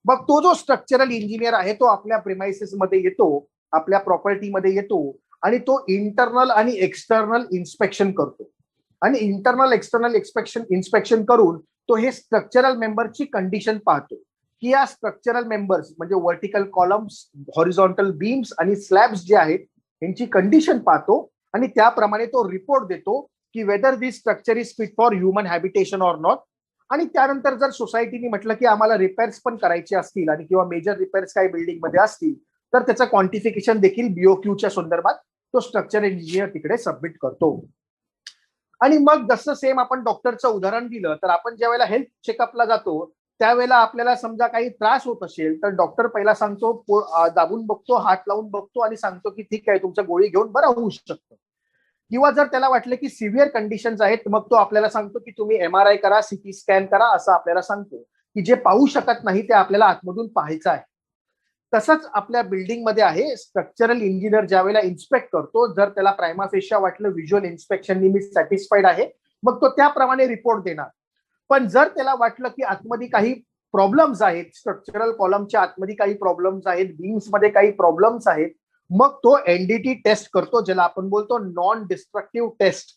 मग तो जो स्ट्रक्चरल इंजिनियर आहे तो आपल्या प्रिमाइसेस मध्ये येतो, आपल्या प्रॉपर्टीमध्ये येतो आणि तो इंटरनल आणि एक्सटर्नल इन्स्पेक्शन करतो. आणि इंटरनल एक्सटर्नल इन्स्पेक्शन करून तो हे स्ट्रक्चरल मेंबरची कंडिशन पाहतो की या स्ट्रक्चरल मेंबर्स म्हणजे व्हर्टिकल कॉलम्स, हॉरिझॉन्टल बीम्स आणि स्लॅब्स जे आहेत यांची कंडिशन पाहतो आणि त्याप्रमाणे तो रिपोर्ट देतो की whether this structure is fit for human habitation or not. आणि त्यानंतर जर सोसायटीने म्हटलं की आम्हाला रिपेअर्स पण करायचे असतील आणि किंवा मेजर रिपेअर्स काही बिल्डिंग मध्ये असतील तर त्याचं क्वांटिफिकेशन देखील बीओक्यूच्या संदर्भात तो स्ट्रक्चर इंजिनियर तिकडे सबमिट करतो. आणि मग जसं सेम आपण डॉक्टरचं उदाहरण दिलं तर आपण ज्या वेळेला हेल्थ चेकअपला जातो त्यावेळेला आपल्याला समजा काही त्रास होत असेल तर डॉक्टर पहिला सांगतो, दाबून बघतो, हात लावून बघतो आणि सांगतो की ठीक आहे तुमच्या गोळी घेऊन बरं होऊ शकतं. किंवा जर त्याला वाटलं की सिव्हिअर कंडिशन्स आहेत मग तो आपल्याला सांगतो की तुम्ही MRI करा, सीटी स्कॅन करा, असं आपल्याला सांगतो की जे पाहू शकत नाही ते आपल्याला आतमधून पाहायचं आहे. तसंच आपल्या बिल्डिंगमध्ये आहे. स्ट्रक्चरल इंजिनियर ज्या वेळेला इन्स्पेक्ट करतो, जर त्याला प्रायमा फेशिया वाटलं व्हिज्युअल इन्स्पेक्शननी मी सॅटिस्फाईड आहे मग तो त्याप्रमाणे रिपोर्ट देणार. पण जर त्याला वाटलं की आतमध्ये काही प्रॉब्लेम्स आहेत, स्ट्रक्चरल कॉलमच्या आतमध्ये काही प्रॉब्लेम्स आहेत, बीम्स मध्ये काही प्रॉब्लेम्स आहेत, मग तो NDT टेस्ट करतो ज्याला आपण बोलतो नॉन डिस्ट्रक्टिव्ह टेस्ट.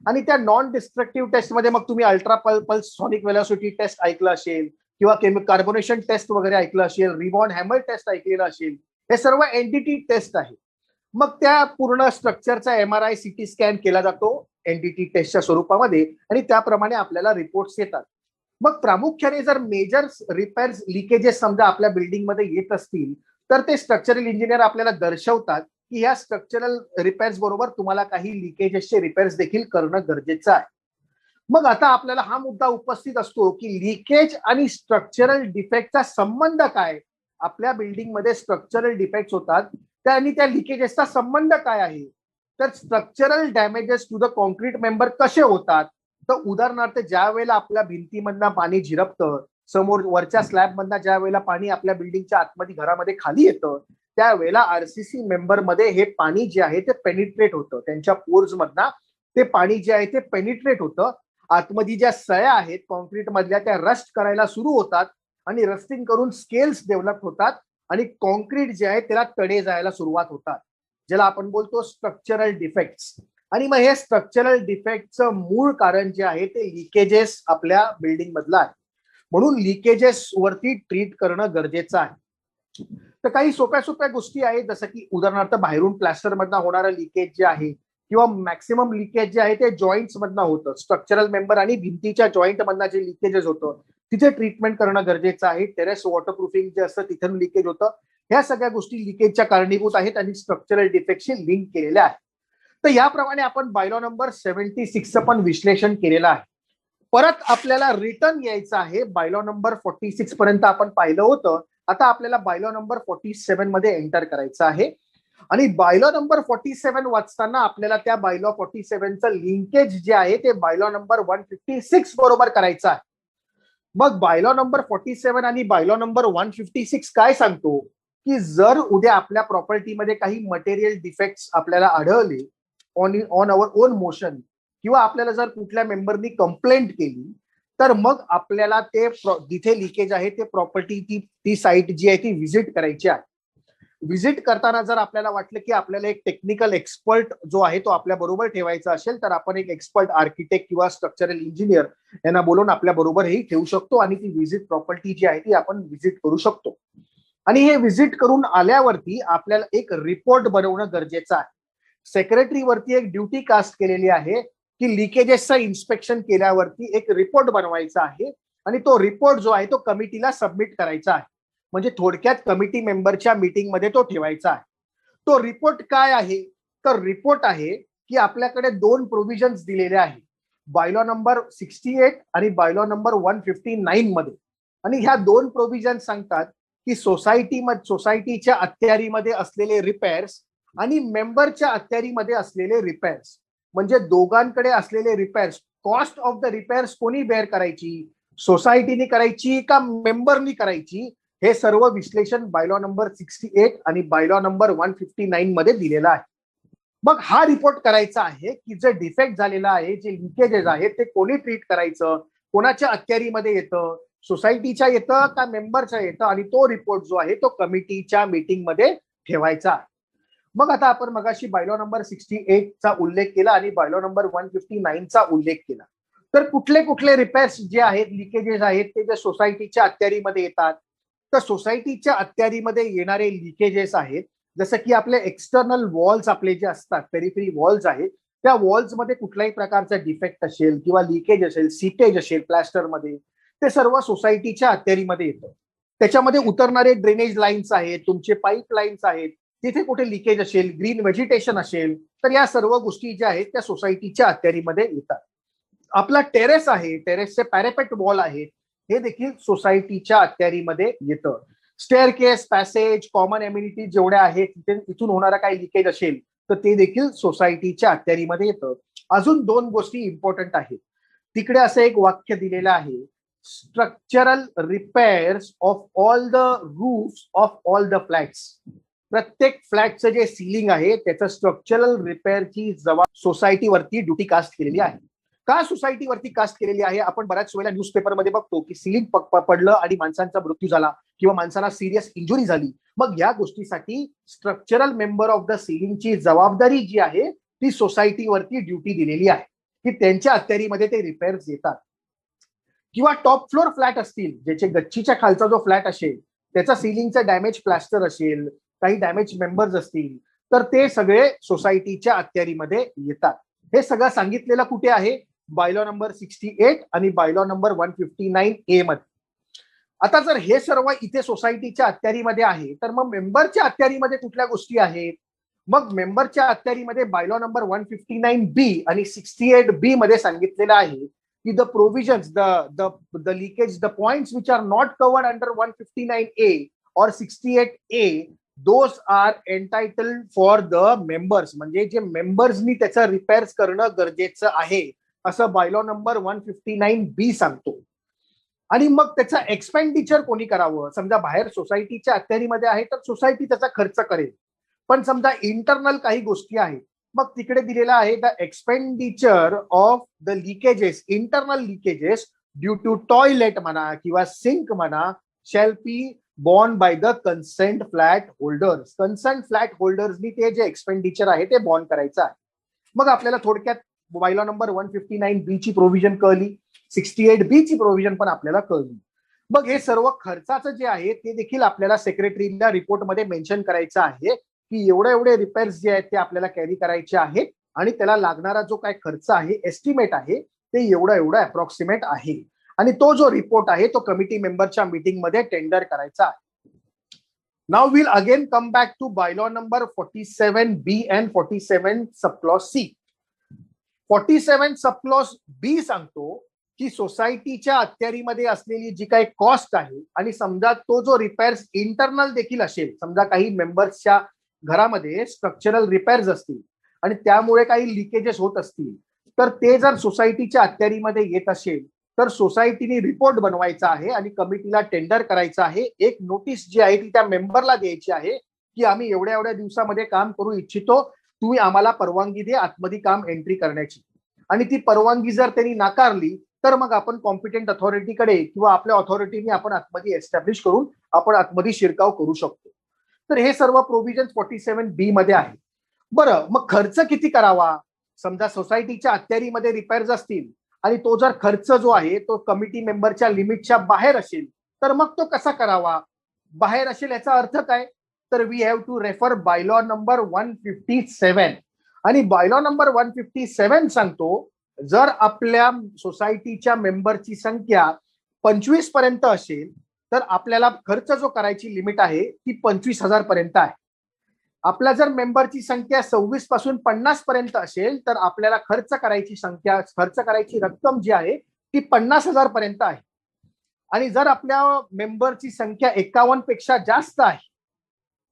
आणि त्या नॉन डिस्ट्रक्टिव्ह टेस्ट मध्ये मग तुम्ही ultra pulse sonic velocity test ऐकलं असेल किंवा कार्बोनेशन टेस्ट वगैरे ऐकलं असेल, रिबॉन हॅमर टेस्ट ऐकलेलं असेल, हे सर्व NDT टेस्ट आहे. मग त्या पूर्ण स्ट्रक्चरचा MRI CT स्कॅन केला जातो NDT टेस्टच्या स्वरूपामध्ये आणि त्याप्रमाणे आपल्याला रिपोर्ट्स येतात. मग प्रामुख्याने जर मेजर रिपेअर्स लिकेजेस समजा आपल्या बिल्डिंगमध्ये येत असतील तर ते स्ट्रक्चरल इंजिनियर आपल्याला दर्शवतात की या स्ट्रक्चरल रिपेअर्स बरोबर तुम्हाला काही लिकेजेसचे रिपेअर्स देखील करणं गरजेचं आहे. मग आता आपल्याला हा मुद्दा उपस्थित असतो की लिकेज आणि स्ट्रक्चरल डिफेक्टचा संबंध काय. आपल्या बिल्डिंगमध्ये स्ट्रक्चरल डिफेक्ट होतात आणि त्या लिकेजेसचा संबंध काय आहे. तर structural damages to the concrete member कसे होतात. तर उदाहरणार्थ ज्या वेळेला आपल्या भिंतीमधनं पाणी झिरपतं, समोर वरच्या स्लॅब मधनं ज्या वेळेला पाणी आपल्या बिल्डिंगच्या आतमध्ये घरामध्ये खाली येतं त्यावेळेला RCC मेंबर मध्ये हे पाणी जे आहे ते पेनिट्रेट होतं. त्यांच्या पोर्स मधनं ते पाणी जे आहे ते पेनिट्रेट होतं. आतमध्ये ज्या सळ्या आहेत कॉन्क्रीट मधल्या त्या रस्ट करायला सुरू होतात आणि रस्टिंग करून स्केल्स डेव्हलप होतात आणि कॉन्क्रीट जे आहे त्याला तडे जायला सुरुवात होतात, ज्याला आपण बोलतो स्ट्रक्चरल डिफेक्ट्स. आणि मग हे स्ट्रक्चरल डिफेक्टचं मूळ कारण जे आहे ते लिकेजेस आपल्या बिल्डिंग मधलं आहे. म्हणून लिकेजेस वरती ट्रीट करणं गरजेचं आहे. तर काही सोप्या सोप्या गोष्टी आहेत जसं की उदाहरणार्थ बाहेरून प्लॅस्टर मधनं होणारं लिकेज जे आहे किंवा मॅक्सिमम लिकेज जे आहे ते जॉईंट्स मधनं होतं. स्ट्रक्चरल मेंबर आणि भिंतीच्या जॉईंट मधनं जे लिकेजेस होतं तिथे ट्रीटमेंट करणं गरजेचं आहे. टेरेस वॉटरप्रूफिंग जे असतं तिथून लिकेज होतं. ह्या सगळ्या गोष्टी लिकेजच्या कारणीभूत आहेत आणि स्ट्रक्चरल डिफेक्टशी लिंक केलेल्या आहेत. तर याप्रमाणे आपण बायलॉ नंबर 76चं पण विश्लेषण केलेलं आहे. परत आपल्याला रिटर्न यायचं आहे. बायलॉ नंबर 46 पर्यंत आपण पाहिलं होतं. आता आपल्याला बायलॉ नंबर 47 मध्ये एंटर करायचं आहे. आणि बायलॉ नंबर 47 वाचताना आपल्याला त्या बायलॉ 47चं लिंकेज जे आहे ते बायलॉ नंबर 156 बरोबर करायचं आहे. मग बायलॉ नंबर 47 आणि बायलॉ नंबर 156 काय सांगतो की जर उद्या आपल्या प्रॉपर्टीमध्ये काही मटेरियल डिफेक्ट्स आपल्याला आढळले ऑन अवर ओन मोशन किंवा आपल्याला जर कुठल्या मेंबरनी कंप्लेंट केली तर मग आपल्याला ते जिथे लिकेज आहे ते प्रॉपर्टी ती साईट जी आहे ती व्हिजिट करायची आहे. व्हिजिट करताना जर आपल्याला वाटलं की आपल्याला एक टेक्निकल एक्सपर्ट जो आहे तो आपल्या बरोबर ठेवायचा असेल तर आपण एक एक्सपर्ट आर्किटेक्ट किंवा स्ट्रक्चरल इंजिनियर यांना बोलून आपल्या बरोबरही ठेवू शकतो आणि ती व्हिजिट प्रॉपर्टी जी आहे ती आपण व्हिजिट करू शकतो. आणि हे व्हिजिट करून आल्यावरती आपल्याला एक रिपोर्ट बनवणं गरजेचं आहे. सेक्रेटरीवरती एक ड्युटी कास्ट केलेली आहे की लिकेजेसचं इन्स्पेक्शन केल्यावरती एक रिपोर्ट बनवायचा आहे आणि तो रिपोर्ट जो आहे तो कमिटीला सबमिट करायचा आहे. म्हणजे थोडक्यात कमिटी मेंबरच्या मीटिंगमध्ये तो ठेवायचा आहे. तो रिपोर्ट काय आहे? तर रिपोर्ट आहे की आपल्याकडे 2 प्रोव्हिजन्स दिलेले आहे, बायलॉ नंबर 68 आणि बायलॉ नंबर 159 मध्ये. आणि ह्या 2 प्रोव्हिजन सांगतात की सोसायटीच्या अखत्यारीमध्ये असलेले रिपेअर्स आणि मेंबरच्या अखत्यारीमध्ये असलेले रिपेअर्स, म्हणजे दोघांकडे असलेले repairs, cost of the repairs कोणी बेअर करायची, सोसायटीने करायची का मेंबरनी करायची, हे सर्व विश्लेषण बायलॉ नंबर 68 आणि बायलॉ नंबर 159 मध्ये दिलेलं आहे. मग हा रिपोर्ट करायचा आहे की जे डिफेक्ट झालेला आहे, जे लिकेजेस आहेत ते कोणी ट्रीट करायचं, कोणाच्या अखत्यारीमध्ये येतं, सोसायटीच्या येतं का मेंबरच्या येतं, आणि तो रिपोर्ट जो आहे तो कमिटीच्या मीटिंगमध्ये ठेवायचा आहे. मग आता आपण मगाशी बायलॉ नंबर 68 चा उल्लेख केला आणि बायलॉ नंबर 159 चा उल्लेख केला. तर कुठले कुठले रिपेअर्स जे आहेत, लिकेजेस आहेत, ते जे सोसायटीच्या अखत्यारीमध्ये येतात, तर सोसायटीच्या अखत्यारीमध्ये येणारे लिकेजेस आहेत जसं की आपले एक्सटर्नल वॉल्स आपले जे असतात, पेरिफेरी वॉल्स आहेत, त्या वॉल्स मध्ये कुठल्याही प्रकारचा डिफेक्ट असेल किंवा लिकेज असेल, सीटेज असेल प्लॅस्टरमध्ये, ते सर्व सोसायटीच्या अखत्यारीमध्ये येतं. त्याच्यामध्ये उतरणारे ड्रेनेज लाईन्स आहेत, तुमचे पाईप लाईन्स आहेत, तिथे कुठे लिकेज असेल, ग्रीन व्हेजिटेशन असेल, तर या सर्व गोष्टी ज्या आहेत त्या सोसायटीच्या अखत्यारीमध्ये येतात. आपला टेरेस आहे, टेरेसचे पॅरेपेट वॉल आहेत, हे देखील सोसायटीच्या अखत्यारीमध्ये येतं. स्टेअरकेस, पॅसेज, कॉमन एम्युनिटी जेवढ्या आहेत, तिथे इथून होणारा काही लिकेज असेल तर ते देखील सोसायटीच्या अखत्यारीमध्ये येतं. अजून 2 गोष्टी इम्पॉर्टंट आहेत. तिकडे असं एक वाक्य दिलेलं आहे, structural repairs of all the roofs of all the flats. प्रत्येक फ्लॅटचं जे सिलिंग आहे त्याचं स्ट्रक्चरल रिपेअरची जबाबदारी सोसायटीवरती ड्युटी कास्ट केलेली आहे. का सोसायटीवरती कास्ट केलेली आहे? आपण बऱ्याच वेळेला न्यूजपेपरमध्ये बघतो की सिलिंग पडलं आणि माणसांचा मृत्यू झाला किंवा माणसाला सिरियस इंजुरी झाली. मग या गोष्टीसाठी स्ट्रक्चरल मेंबर ऑफ द सिलिंगची जबाबदारी जी आहे ती सोसायटीवरती ड्युटी दिलेली आहे की त्यांच्या अखत्यारीमध्ये ते रिपेअर्स येतात. किंवा टॉप फ्लोर फ्लॅट असतील, ज्याचे गच्चीच्या खालचा जो फ्लॅट असेल त्याचा सिलिंगचा डॅमेज प्लास्टर असेल, काही डॅमेज मेंबर्स असतील, तर ते सगळे सोसायटीच्या अखत्यारीमध्ये येतात. हे सगळं सांगितलेलं कुठे आहे? बायलॉ नंबर 68 आणि बायलॉ नंबर 159A मध्ये. आता जर हे सर्व इथे सोसायटीच्या अखत्यारीमध्ये आहे तर मग मेंबरच्या अखत्यारीमध्ये कुठल्या गोष्टी आहेत? मग मेंबरच्या अखत्यारीमध्ये बायलॉ नंबर 159B आणि 68B मध्ये सांगितलेलं आहे की the provisions, the leakage, the points which are not covered under 159A or 68A, those are entitled for the members. म्हणजे जे मेंबर्सनी त्याचं रिपेअर्स करणं गरजेचं आहे असं बायलॉ नंबर 159B सांगतो. आणि मग त्याचं एक्सपेंडिचर कोणी करावं? समजा बाहेर सोसायटीच्या अखत्यारीमध्ये आहे तर सोसायटी त्याचा खर्च करेल, पण समजा इंटरनल काही गोष्टी आहेत मग तिकडे दिलेला आहे the expenditure of the leakages, internal leakages due to toilet म्हणा किंवा सिंक म्हणा, shall be borne by the consent flat holders. Consent flat होल्डर्सनी ते जे एक्सपेंडिचर आहे ते बॉर्न करायचं आहे. मग आपल्याला थोडक्यात बायलॉ नंबर 159B ची प्रोव्हिजन कळली, 68B ची प्रोव्हिजन पण आपल्याला कळली. मग हे सर्व खर्चाचं जे आहे ते देखील आपल्याला सेक्रेटरीला रिपोर्टमध्ये मेन्शन करायचं आहे की एवढे रिपेअर्स जे आहेत ते आपल्याला कॅरी करायचे आहेत आणि त्याला लागणारा जो काय खर्च आहे, एस्टिमेट आहे, ते एवढं अप्रॉक्सिमेट आहे. आणि तो जो रिपोर्ट आहे तो कमिटी मेंबरच्या मीटिंगमध्ये टेंडर करायचा आहे. Now will again come back to bylaw number 47B and 47 subclause C. 47 subclause B सांगतो की सोसायटीच्या अखत्यारीमध्ये असलेली जी काही कॉस्ट आहे आणि समजा तो जो रिपेअर्स इंटरनल देखील असेल, समजा काही मेंबर्सच्या घरामध्ये स्ट्रक्चरल रिपेअर्स असतील आणि त्यामुळे काही लिकेजेस होत असतील, तर ते जर सोसायटीच्या अखत्यारीमध्ये येत असेल तर सोसायटीने रिपोर्ट बनवायचा आहे आणि कमिटीला टेंडर करायचं आहे. एक नोटीस जी आहे ती त्या मेंबरला द्यायची आहे की आम्ही एवढ्या दिवसामध्ये काम करू इच्छितो, तुम्ही आम्हाला परवानगी दे आतमध्ये काम एंट्री करण्याची. आणि ती परवानगी जर त्यांनी नाकारली तर मग आपण कॉम्पिटंट अथॉरिटीकडे किंवा आपल्या ऑथॉरिटीने आपण आतमध्ये एस्टॅब्लिश करून आपण आतमध्ये शिरकाव करू शकतो. तर हे सर्व प्रोव्हिजन 47B मध्ये आहे. बरं, मग खर्च किती करावा? समजा सोसायटीच्या अखत्यारीमध्ये रिपेअर्स असतील आणि तो जर खर्च जो आहे तो कमिटी मेंबरच्या लिमिटच्या बाहेर असेल तर मग तो कसा करावा? बाहेर असेल याचा अर्थ काय? तर we have to refer bylaw number 157. आणि बायलॉ नंबर 157 सांगतो जर आपल्या सोसायटीच्या मेंबरची संख्या 25 पर्यंत असेल तर आपल्याला खर्च जो करायची लिमिट आहे ती 25,000 पर्यंत आहे. आपल्या जर मेंबरची संख्या 26 पासून 50 पर्यंत असेल तर आपल्याला खर्च करायची रक्कम जी आहे ती 50,000 पर्यंत आहे. आणि जर आपल्या मेंबरची संख्या 51 पेक्षा जास्त आहे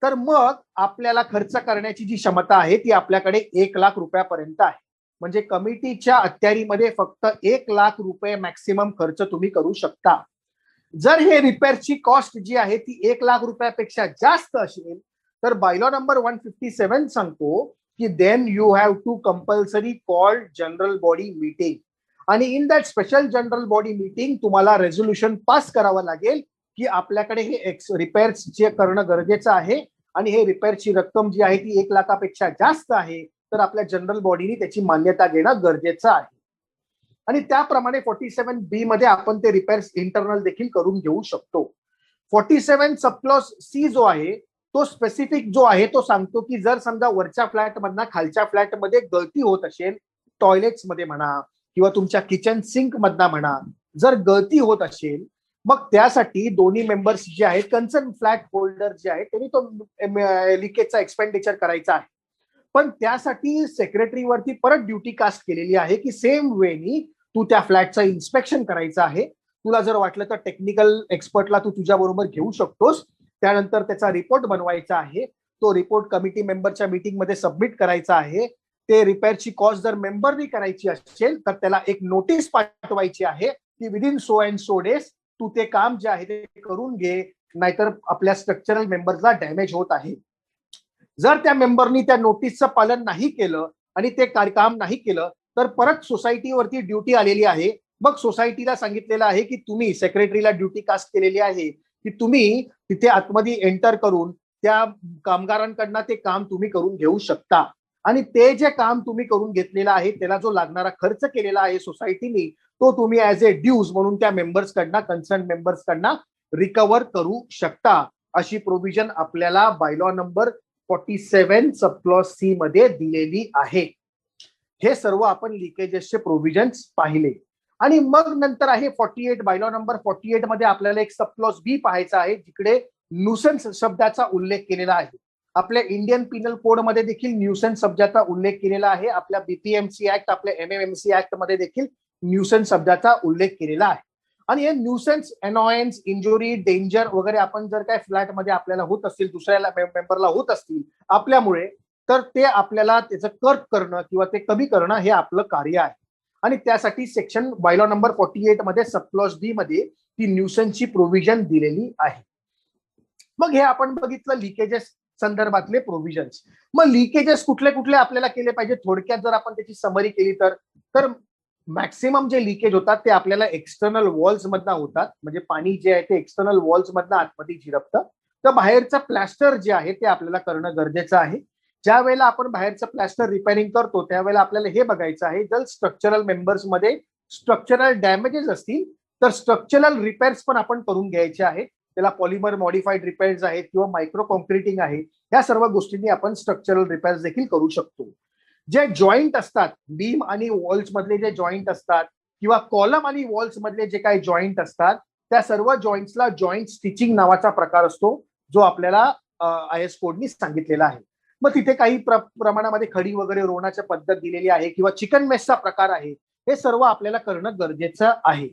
तर मग आपल्याला खर्च करण्याची जी क्षमता आहे ती आपल्याकडे 1,00,000 रुपयापर्यंत आहे. म्हणजे कमिटीच्या अखत्यारीमध्ये फक्त 1,00,000 रुपये मॅक्सिमम खर्च तुम्ही करू शकता. जर हे रिपेअरची कॉस्ट जी आहे ती 1,00,000 रुपयापेक्षा जास्त असेल तर बायलॉ नंबर 157 सांगतो की then you have to compulsory call general body meeting. आणि in that special general body meeting तुम्हाला रेझोल्युशन पास करावं लागेल की आपल्याकडे हे रिपेअर्स जे करणं गरजेचं आहे आणि हे रिपेअरची रक्कम जी आहे ती 1,00,000पेक्षा जास्त आहे तर आपल्या जनरल बॉडीने त्याची मान्यता घेणं गरजेचं आहे. आणि त्याप्रमाणे 47B मध्ये आपण ते रिपेअर्स इंटरनल देखील करून घेऊ शकतो. 47 सबक्लॉज सी जो आहे तो स्पेसिफिक जो आहे तो सांगतो की जर समजा वरच्या फ्लॅट मधनं खालच्या फ्लॅटमध्ये गळती होत असेल, टॉयलेट्स मध्ये म्हणा किंवा तुमच्या किचन सिंक मधना म्हणा, जर गळती होत असेल मग त्यासाठी दोन्ही मेंबर्स जे आहेत कन्सर्न फ्लॅट होल्डर जे आहेत त्यांनी तो लिकेजचा एक्सपेंडिचर करायचा आहे. पण त्यासाठी सेक्रेटरीवरती परत ड्युटी कास्ट केलेली आहे की सेम वेनी तू त्या फ्लॅटचं इन्स्पेक्शन करायचं आहे. तुला जर वाटलं तर टेक्निकल एक्सपर्टला तू तुझ्या बरोबर घेऊ शकतोस. त्यानंतर त्याचा रिपोर्ट बनवायचा आहे. तो रिपोर्ट कमिटी मेंबरच्या मीटिंगमध्ये सबमिट करायचा आहे. ते रिपेअरची कॉस्ट जर मेंबरनी करायची असेल तर त्याला एक नोटीस पाठवायची आहे की within so and so days तू ते काम जे आहे ते करून घे, नाहीतर आपल्या स्ट्रक्चरल मेंबरला डॅमेज होत आहे. जर त्या मेंबरनी त्या नोटीसचं पालन नाही केलं आणि ते काम नाही केलं तर परत सोसायटीवरती ड्युटी आलेली आहे. मग सोसायटीला सांगितलेलं आहे की तुम्ही सेक्रेटरीला ड्युटी कास्ट केलेली आहे की तुम्ही तिथे आतमध्ये एंटर करून त्या कामगारांकडनं ते काम तुम्ही करून घेऊ शकता. आणि ते जे काम तुम्ही करून घेतलेलं आहे त्याला जो लागणारा खर्च केलेला आहे सोसायटीने तो तुम्ही ऍज ए ड्यूज म्हणून त्या मेंबर्सकडनं कन्सर्न मेंबर्सकडनं रिकव्हर करू शकता. अशी प्रोव्हिजन आपल्याला बायलॉ नंबर 47 सबक्लॉज सी मध्ये दिलेली आहे. हे सर्व आपण लिकेजेसचे प्रोव्हिजन्स पाहिले. आणि मग नंतर आहे 48 बायलॉ नंबर 48 मध्ये आपल्याला एक सबक्लॉज बी पाहायचा आहे जिकडे न्यूसन्स शब्दाचा उल्लेख केलेला आहे. आपल्या इंडियन पिनल कोड मध्ये देखील न्यूसन्स शब्दाचा उल्लेख केलेला आहे. आपल्या बीपीएमसी ऍक्ट, आपल्या एमएमएमसी ऍक्ट मध्ये देखील न्यूसन्स शब्दाचा उल्लेख केलेला आहे. आणि हे न्यूसन्स, अनॉयन्स, इंजुरी, डेंजर वगैरे आपण जर काय फ्लॅटमध्ये आपल्याला होत असतील, दुसऱ्याला मेंबरला होत असतील आपल्यामुळे, तर ते आपल्याला त्याचं कट करणं किंवा ते कमी करणं हे आपलं कार्य आहे. आणि त्यासाठी सेक्शन बायलॉ नंबर 48 मध्ये सबक्लॉज डी मध्ये ती न्यूसन्सची प्रोव्हिजन दिलेली आहे. मग हे आपण बघितलं लिकेजेस संदर्भातले प्रोव्हिजन्स. मग लिकेजेस कुठले कुठले आपल्याला केले पाहिजे थोडक्यात जर आपण त्याची समरी केली तर मॅक्सिमम जे लिकेज होतात ते आपल्याला एक्सटर्नल वॉल्स मधनं होतात. म्हणजे पाणी जे आहे ते एक्सटर्नल वॉल्स मधनं आतमध्ये झिरपतं. तर बाहेरचं प्लॅस्टर जे आहे ते आपल्याला करणं गरजेचं आहे. ज्या वेळेला आपण बाहेरचं प्लॅस्टर रिपेअरिंग करतो त्यावेळेला आपल्याला हे बघायचं आहे जर स्ट्रक्चरल मेंबर्स मध्ये स्ट्रक्चरल डॅमेजेस असतील तर स्ट्रक्चरल रिपेअर्स पण आपण करून घ्यायचे आहेत. त्याला पॉलिमर मॉडिफाईड रिपेअर्स आहेत किंवा मायक्रो कॉन्क्रिटिंग आहे, या सर्व गोष्टींनी आपण स्ट्रक्चरल रिपेअर्स देखील करू शकतो. जे जॉईंट असतात, बीम आणि वॉल्स मधले जे जॉईंट असतात किंवा कॉलम आणि वॉल्स मधले जे काही जॉईंट असतात त्या सर्व जॉईंट्सला जॉईंट स्टिचिंग नावाचा प्रकार असतो जो आपल्याला IS कोडनी सांगितलेला आहे. मग तिथे काही प्रमाणामध्ये खडी वगैरे रोवण्याची पद्धत दिलेली आहे किंवा चिकन मेसचा प्रकार आहे. हे सर्व आपल्याला करणं गरजेचं आहे.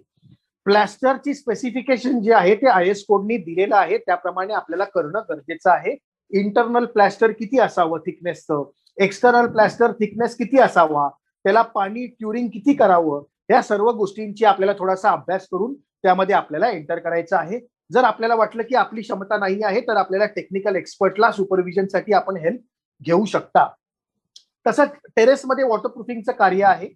प्लॅस्टरची स्पेसिफिकेशन जे आहे ते IS कोडनी दिलेलं आहे त्याप्रमाणे आपल्याला करणं गरजेचं आहे. इंटरनल प्लॅस्टर किती असावं थिकनेसचं, एक्सटर्नल प्लॅस्टर थिकनेस किती असावा, त्याला पाणी क्युरिंग किती करावं, या सर्व गोष्टींची आपल्याला थोडासा अभ्यास करून त्यामध्ये आपल्याला एंटर करायचं आहे. जर आपल्याला वाटलं की आपली क्षमता नाही आहे तर आपल्याला टेक्निकल एक्सपर्टला सुपरविजनसाठी आपण हेल्प घेऊ शकता. तसंच टेरेसमध्ये वॉटरप्रूफिंगचं कार्य आहे.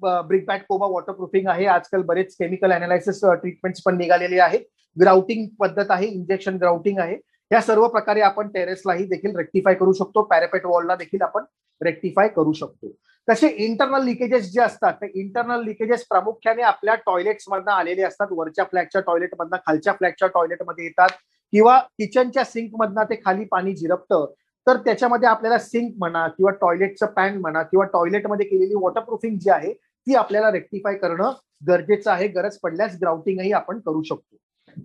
ब्रिक बॅट कोबा वॉटरप्रूफिंग आहे. आजकाल बरेच केमिकल अनालिसिस ट्रीटमेंट्स पण निघालेले आहेत. ग्राउटिंग पद्धत आहे, इंजेक्शन ग्राउटिंग आहे. या सर्व प्रकारे आपण टेरेसलाही देखील रेक्टिफाय करू शकतो. पॅरापेट वॉलला देखील आपण रेक्टिफाय करू शकतो. तसे इंटरनल लिकेजेस जे असतात ते इंटरनल लिकेजेस प्रामुख्याने आपल्या टॉयलेट्स मधनं आलेले असतात. वरच्या फ्लॅटच्या टॉयलेट मधनं खालच्या फ्लॅटच्या टॉयलेटमध्ये येतात किंवा किचनच्या सिंक मधनं ते खाली पाणी झिरपतं. तर त्याच्यामध्ये आपल्याला सिंक म्हणा किंवा टॉयलेटचं पॅन म्हणा किंवा टॉयलेटमध्ये केलेली वॉटरप्रूफिंग जी आहे ती आपल्याला रेक्टिफाय करणं गरजेचं आहे. गरज पडल्यास ग्राउटिंगही आपण करू शकतो.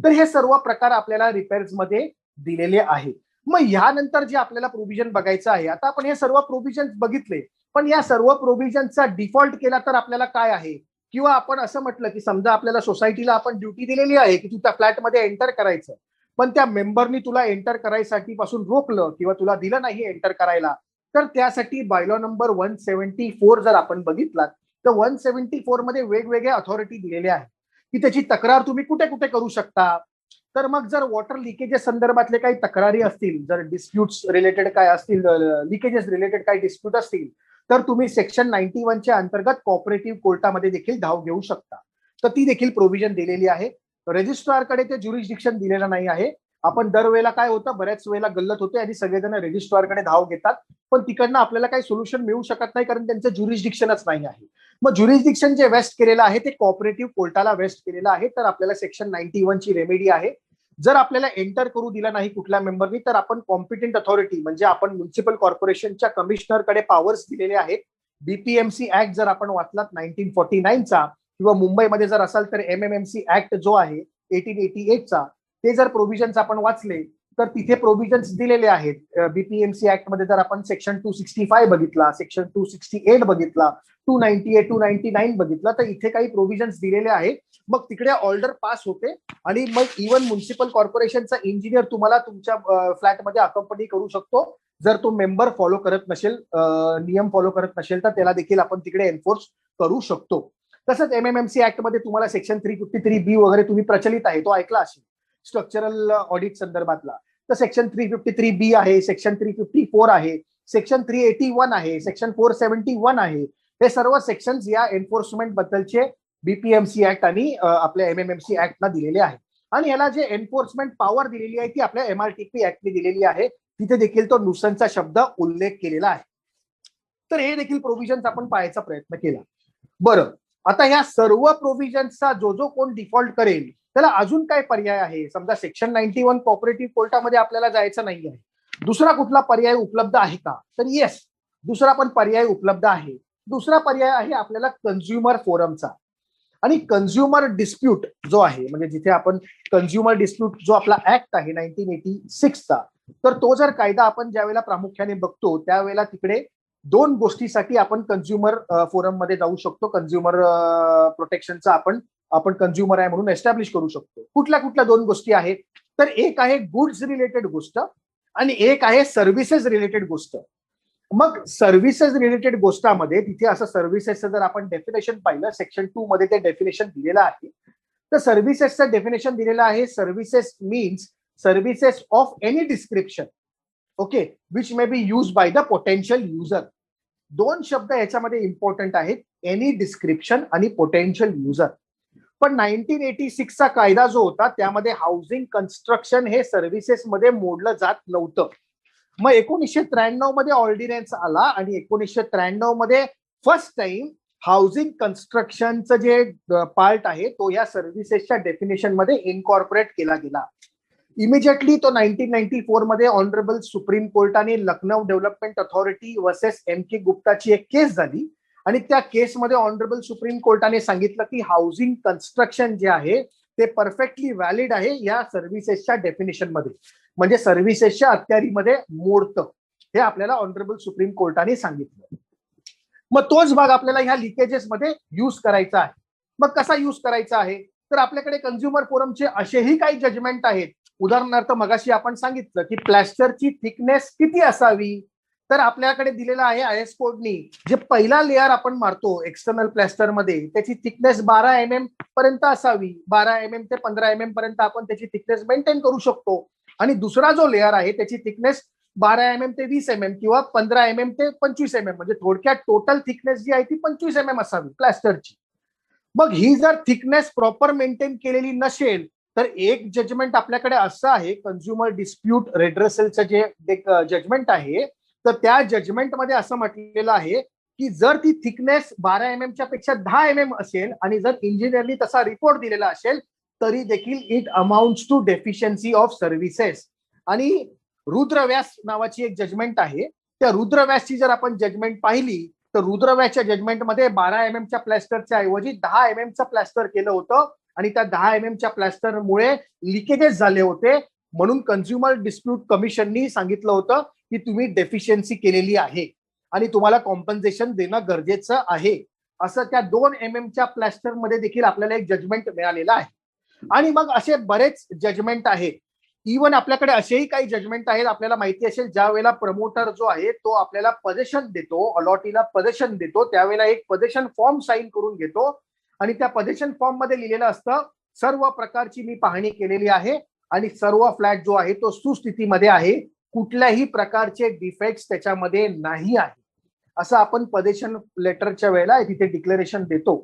तर हे सर्व प्रकार आपल्याला रिपेअर्स मध्ये दिलेले आहे. मग ह्यानंतर जे आपल्याला प्रोव्हिजन बघायचं आहे, आता आपण हे सर्व प्रोव्हिजन बघितले, पण या सर्व प्रोव्हिजनचा डिफॉल्ट केला तर आपल्याला काय आहे, किंवा आपण असं म्हटलं की समजा आपल्याला सोसायटीला आपण ड्युटी दिलेली आहे की तू त्या फ्लॅटमध्ये एंटर करायचं, पण त्या मेंबरनी तुला एंटर करायसाठी पासून रोखलं किंवा तुला दिलं नाही एंटर करायला, तर त्यासाठी बायलॉ नंबर 174 जर आपण बघितलात तर 174 मध्ये वेगवेगळ्या अथॉरिटी दिलेल्या आहेत की त्याची तक्रार तुम्ही कुठे कुठे करू शकता. तर मग जर वॉटर लिकेजेस संदर्भातले काही तक्रारी असतील, जर डिस्प्युट्स रिलेटेड काय असतील, लिकेजेस रिलेटेड काही डिस्प्यूट असतील, तर तुम्ही सेक्शन 91च्या अंतर्गत कॉपरेटिव्ह कोर्टामध्ये देखील धाव घेऊ शकता. तर ती देखील प्रोव्हिजन दिलेली आहे. रजिस्ट्रारकडे ते ज्युरिस्डिक्शन दिलेलं नाही आहे. आपण दरवेळेला काय होतं, बऱ्याच वेळेला गल्लत होते आणि सगळेजण रजिस्ट्रारकडे धाव घेतात, पण तिकडनं आपल्याला काही सोल्युशन मिळू शकत नाही कारण त्यांचं ज्युरिस्डिक्शनच नाही आहे. मग ज्युरिस्डिक्शन जे वेस्ट केलेलं आहे ते कॉपरेटिव्ह कोर्टाला वेस्ट केलेलं आहे. तर आपल्याला सेक्शन 91 ची रेमेडी आहे. जर आपल्याला एंटर करू दिला नाही कुठल्या मेंबरनी, तर आपण कॉम्पिटंट अथॉरिटी म्हणजे आपण म्युन्सिपल कॉर्पोरेशनच्या कमिशनरकडे पॉवर्स दिलेले आहेत. बीपीएमसी ऍक्ट जर आपण वाचलात 1949चा, किंवा मुंबईमध्ये जर असाल तर एमएमएमसी ऍक्ट जो आहे 1888चा, ते जर प्रोव्हिजन्स आपण वाचले तर तिथे प्रोव्हिजन्स दिलेले आहेत. बीपीएमसी ऍक्ट मध्ये जर आपण सेक्शन 265 बघितला, सेक्शन 268 बघितला, 298, 299 बघितला, तर इथे काही प्रोव्हिजन्स दिलेले आहेत. मग तिकडे ऑर्डर पास होते आणि मग इव्हन म्युन्सिपल कॉर्पोरेशनचा इंजिनियर तुम्हाला तुमच्या फ्लॅटमध्ये अकंपनी करू शकतो. जर तो मेंबर फॉलो करत नसेल, नियम फॉलो करत नसेल, तर त्याला देखील आपण तिकडे एन्फोर्स करू शकतो. तसंच एमएमएमसी ऍक्ट मध्ये तुम्हाला सेक्शन 353B वगैरे तुम्ही प्रचलित आहे, तो ऐकला असेल स्ट्रक्चरल ऑडिट संदर्भातला. तर सेक्शन 353B आहे, सेक्शन 354 आहे, सेक्शन 381 आहे, सेक्शन 471 आहे. हे सर्व सेक्शन्स या एन्फोर्समेंट बद्दलचे बीपीएमसी ऍक्ट आणि आपल्या एमएमएमसी ऍक्टला दिलेले आहे. आणि याला जे एन्फोर्समेंट पॉवर दिलेली आहे ती आपल्या एमआरटीपी ऍक्टने दिलेली आहे. तिथे देखील तो नुसनचा शब्द उल्लेख केलेला आहे. तर हे देखील प्रोव्हिजन्स आपण पाहायचा प्रयत्न केला. बरं, आता ह्या सर्व प्रोव्हिजन्सचा जो जो कोण डिफॉल्ट करेल त्याला अजून काय पर्याय आहे. समजा सेक्शन 91 कॉपरेटिव्ह कोर्टामध्ये आपल्याला जायचं नाही आहे, दुसरा कुठला पर्याय उपलब्ध आहे का, तर येस, दुसरा पण पर्याय उपलब्ध आहे. दुसरा पर्याय आहे आपल्याला कन्झ्युमर फोरमचा. आणि कन्झ्युमर डिस्प्यूट जो आहे, म्हणजे जिथे आपण कन्झ्युमर डिस्प्यूट जो आपला ऍक्ट आहे 1986चा, तर तो जर कायदा आपण ज्यावेळेला प्रामुख्याने बघतो त्यावेळेला तिकडे दोन गोष्टीसाठी आपण कन्झ्युमर फोरम मध्ये जाऊ शकतो. कन्झ्युमर प्रोटेक्शनचा आपण कन्झ्युमर आहे म्हणून एस्टॅब्लिश करू शकतो. कुठल्या कुठल्या दोन गोष्टी आहेत, तर एक आहे गुड्स रिलेटेड गोष्ट आणि एक आहे सर्व्हिसेस रिलेटेड गोष्ट. मग सर्व्हिसेस रिलेटेड गोष्टामध्ये तिथे असं सर्व्हिसेसचं जर आपण डेफिनेशन पाहिलं, सेक्शन 2 मध्ये ते डेफिनेशन दिलेलं आहे. तर सर्व्हिसेसचं डेफिनेशन दिलेलं आहे, services means services of any description, okay, which may be use by the potential user. दोन शब्द याच्यामध्ये इम्पॉर्टंट आहेत, एनी डिस्क्रिप्शन आणि पोटेन्शियल युजर. पण 1986चा कायदा जो होता त्यामध्ये हाऊसिंग कन्स्ट्रक्शन हे सर्व्हिसेस मध्ये मोडलं जात नव्हतं. मग 1993 मध्ये ऑर्डिनन्स आला आणि 1993 मध्ये फर्स्ट टाइम हाऊसिंग कन्स्ट्रक्शनचं जे पार्ट आहे तो या सर्व्हिसेसच्या डेफिनेशन मध्ये इनकॉर्पोरेट केला गेला. इमिजिएटली तो 1994 मध्ये ऑनरेबल सुप्रीम कोर्टाने Lucknow development authority versus M.K. गुप्ताची एक केस झाली आणि त्या केसमध्ये ऑनरेबल सुप्रीम कोर्टाने सांगितलं की हाऊसिंग कन्स्ट्रक्शन जे आहे ते परफेक्टली व्हॅलिड आहे या सर्व्हिसेसच्या डेफिनेशन मध्ये, म्हणजे सर्व्हिसेसच्या अखत्यारीमध्ये मोडतं, हे आपल्याला ऑनरेबल सुप्रीम कोर्टाने सांगितलं. मग तोच भाग आपल्याला ह्या लिकेजेस मध्ये युज करायचा आहे. मग कसा युज करायचा आहे, तर आपल्याकडे कन्झ्युमर फोरमचे असेही काही जजमेंट आहेत. उदाहरणार्थ मगाशी आपण सांगितलं की प्लॅस्टरची थिकनेस किती असावी, तर आपल्याकडे दिलेला आहे IS कोडनी, जे पहिला लेअर आपण मारतो एक्सटर्नल प्लॅस्टर मध्ये त्याची थिकनेस 12 mm पर्यंत असावी. 12 mm ते 15 mm पर्यंत आपण त्याची थिकनेस मेंटेन करू शकतो. आणि दुसरा जो लेअर आहे त्याची थिकनेस 12 mm ते 20 mm किंवा 15 mm ते 25 mm, म्हणजे थोडक्यात टोटल थिकनेस जी आहे ती 25 mm असावी प्लॅस्टरची. मग ही जर थिकनेस प्रॉपर मेंटेन केलेली नसेल तर एक जजमेंट आपल्याकडे असं आहे, कन्झ्युमर डिस्प्यूट रेड्रेसलचं जे जजमेंट आहे, तर त्या जजमेंटमध्ये असं म्हटलेलं आहे की जर ती थिकनेस 12 mm च्या पेक्षा 10 mm असेल आणि जर इंजिनियरनी तसा रिपोर्ट दिलेला असेल तरी देखील it amounts to deficiency of services. आणि रुद्रव्यास नावाची एक जजमेंट आहे, त्या रुद्रव्यासची जर आपण जजमेंट पाहिली तर रुद्रव्याच्या जजमेंटमध्ये 12 mm च्या प्लॅस्टरच्या ऐवजी 10 mm चं प्लॅस्टर केलं होतं आणि त्या 10 mm च्या प्लॅस्टरमुळे लिकेजेस झाले होते. म्हणून कन्झ्युमर डिस्प्यूट कमिशननी सांगितलं होतं की तुम्ही डेफिशियन्सी केलेली आहे आणि तुम्हाला कॉम्पन्सेशन देणं गरजेचं आहे. असं त्या 2 mm च्या प्लॅस्टर मध्ये देखील आपल्याला एक जजमेंट मिळालेलं आहे. आणि मग असे बरेच जजमेंट आहेत. इव्हन आपल्याकडे असेही काही जजमेंट आहेत, आपल्याला माहिती असेल, ज्या वेळेला प्रमोटर जो आहे तो आपल्याला पजेशन देतो, अलॉटीला पजेशन देतो, त्यावेळेला एक पजेशन फॉर्म साईन करून घेतो आणि त्या पजेशन फॉर्म मध्ये लिहिलेलं असतं सर्व प्रकारची मी पाहणी केलेली आहे आणि सर्व फ्लॅट जो आहे तो सुस्थितीमध्ये आहे, कुठल्याही प्रकारचे डिफेक्ट्स त्याच्यामध्ये नाही आहे, असं आपण पजेशन लेटरच्या वेळेला तिथे डिक्लेरेशन देतो.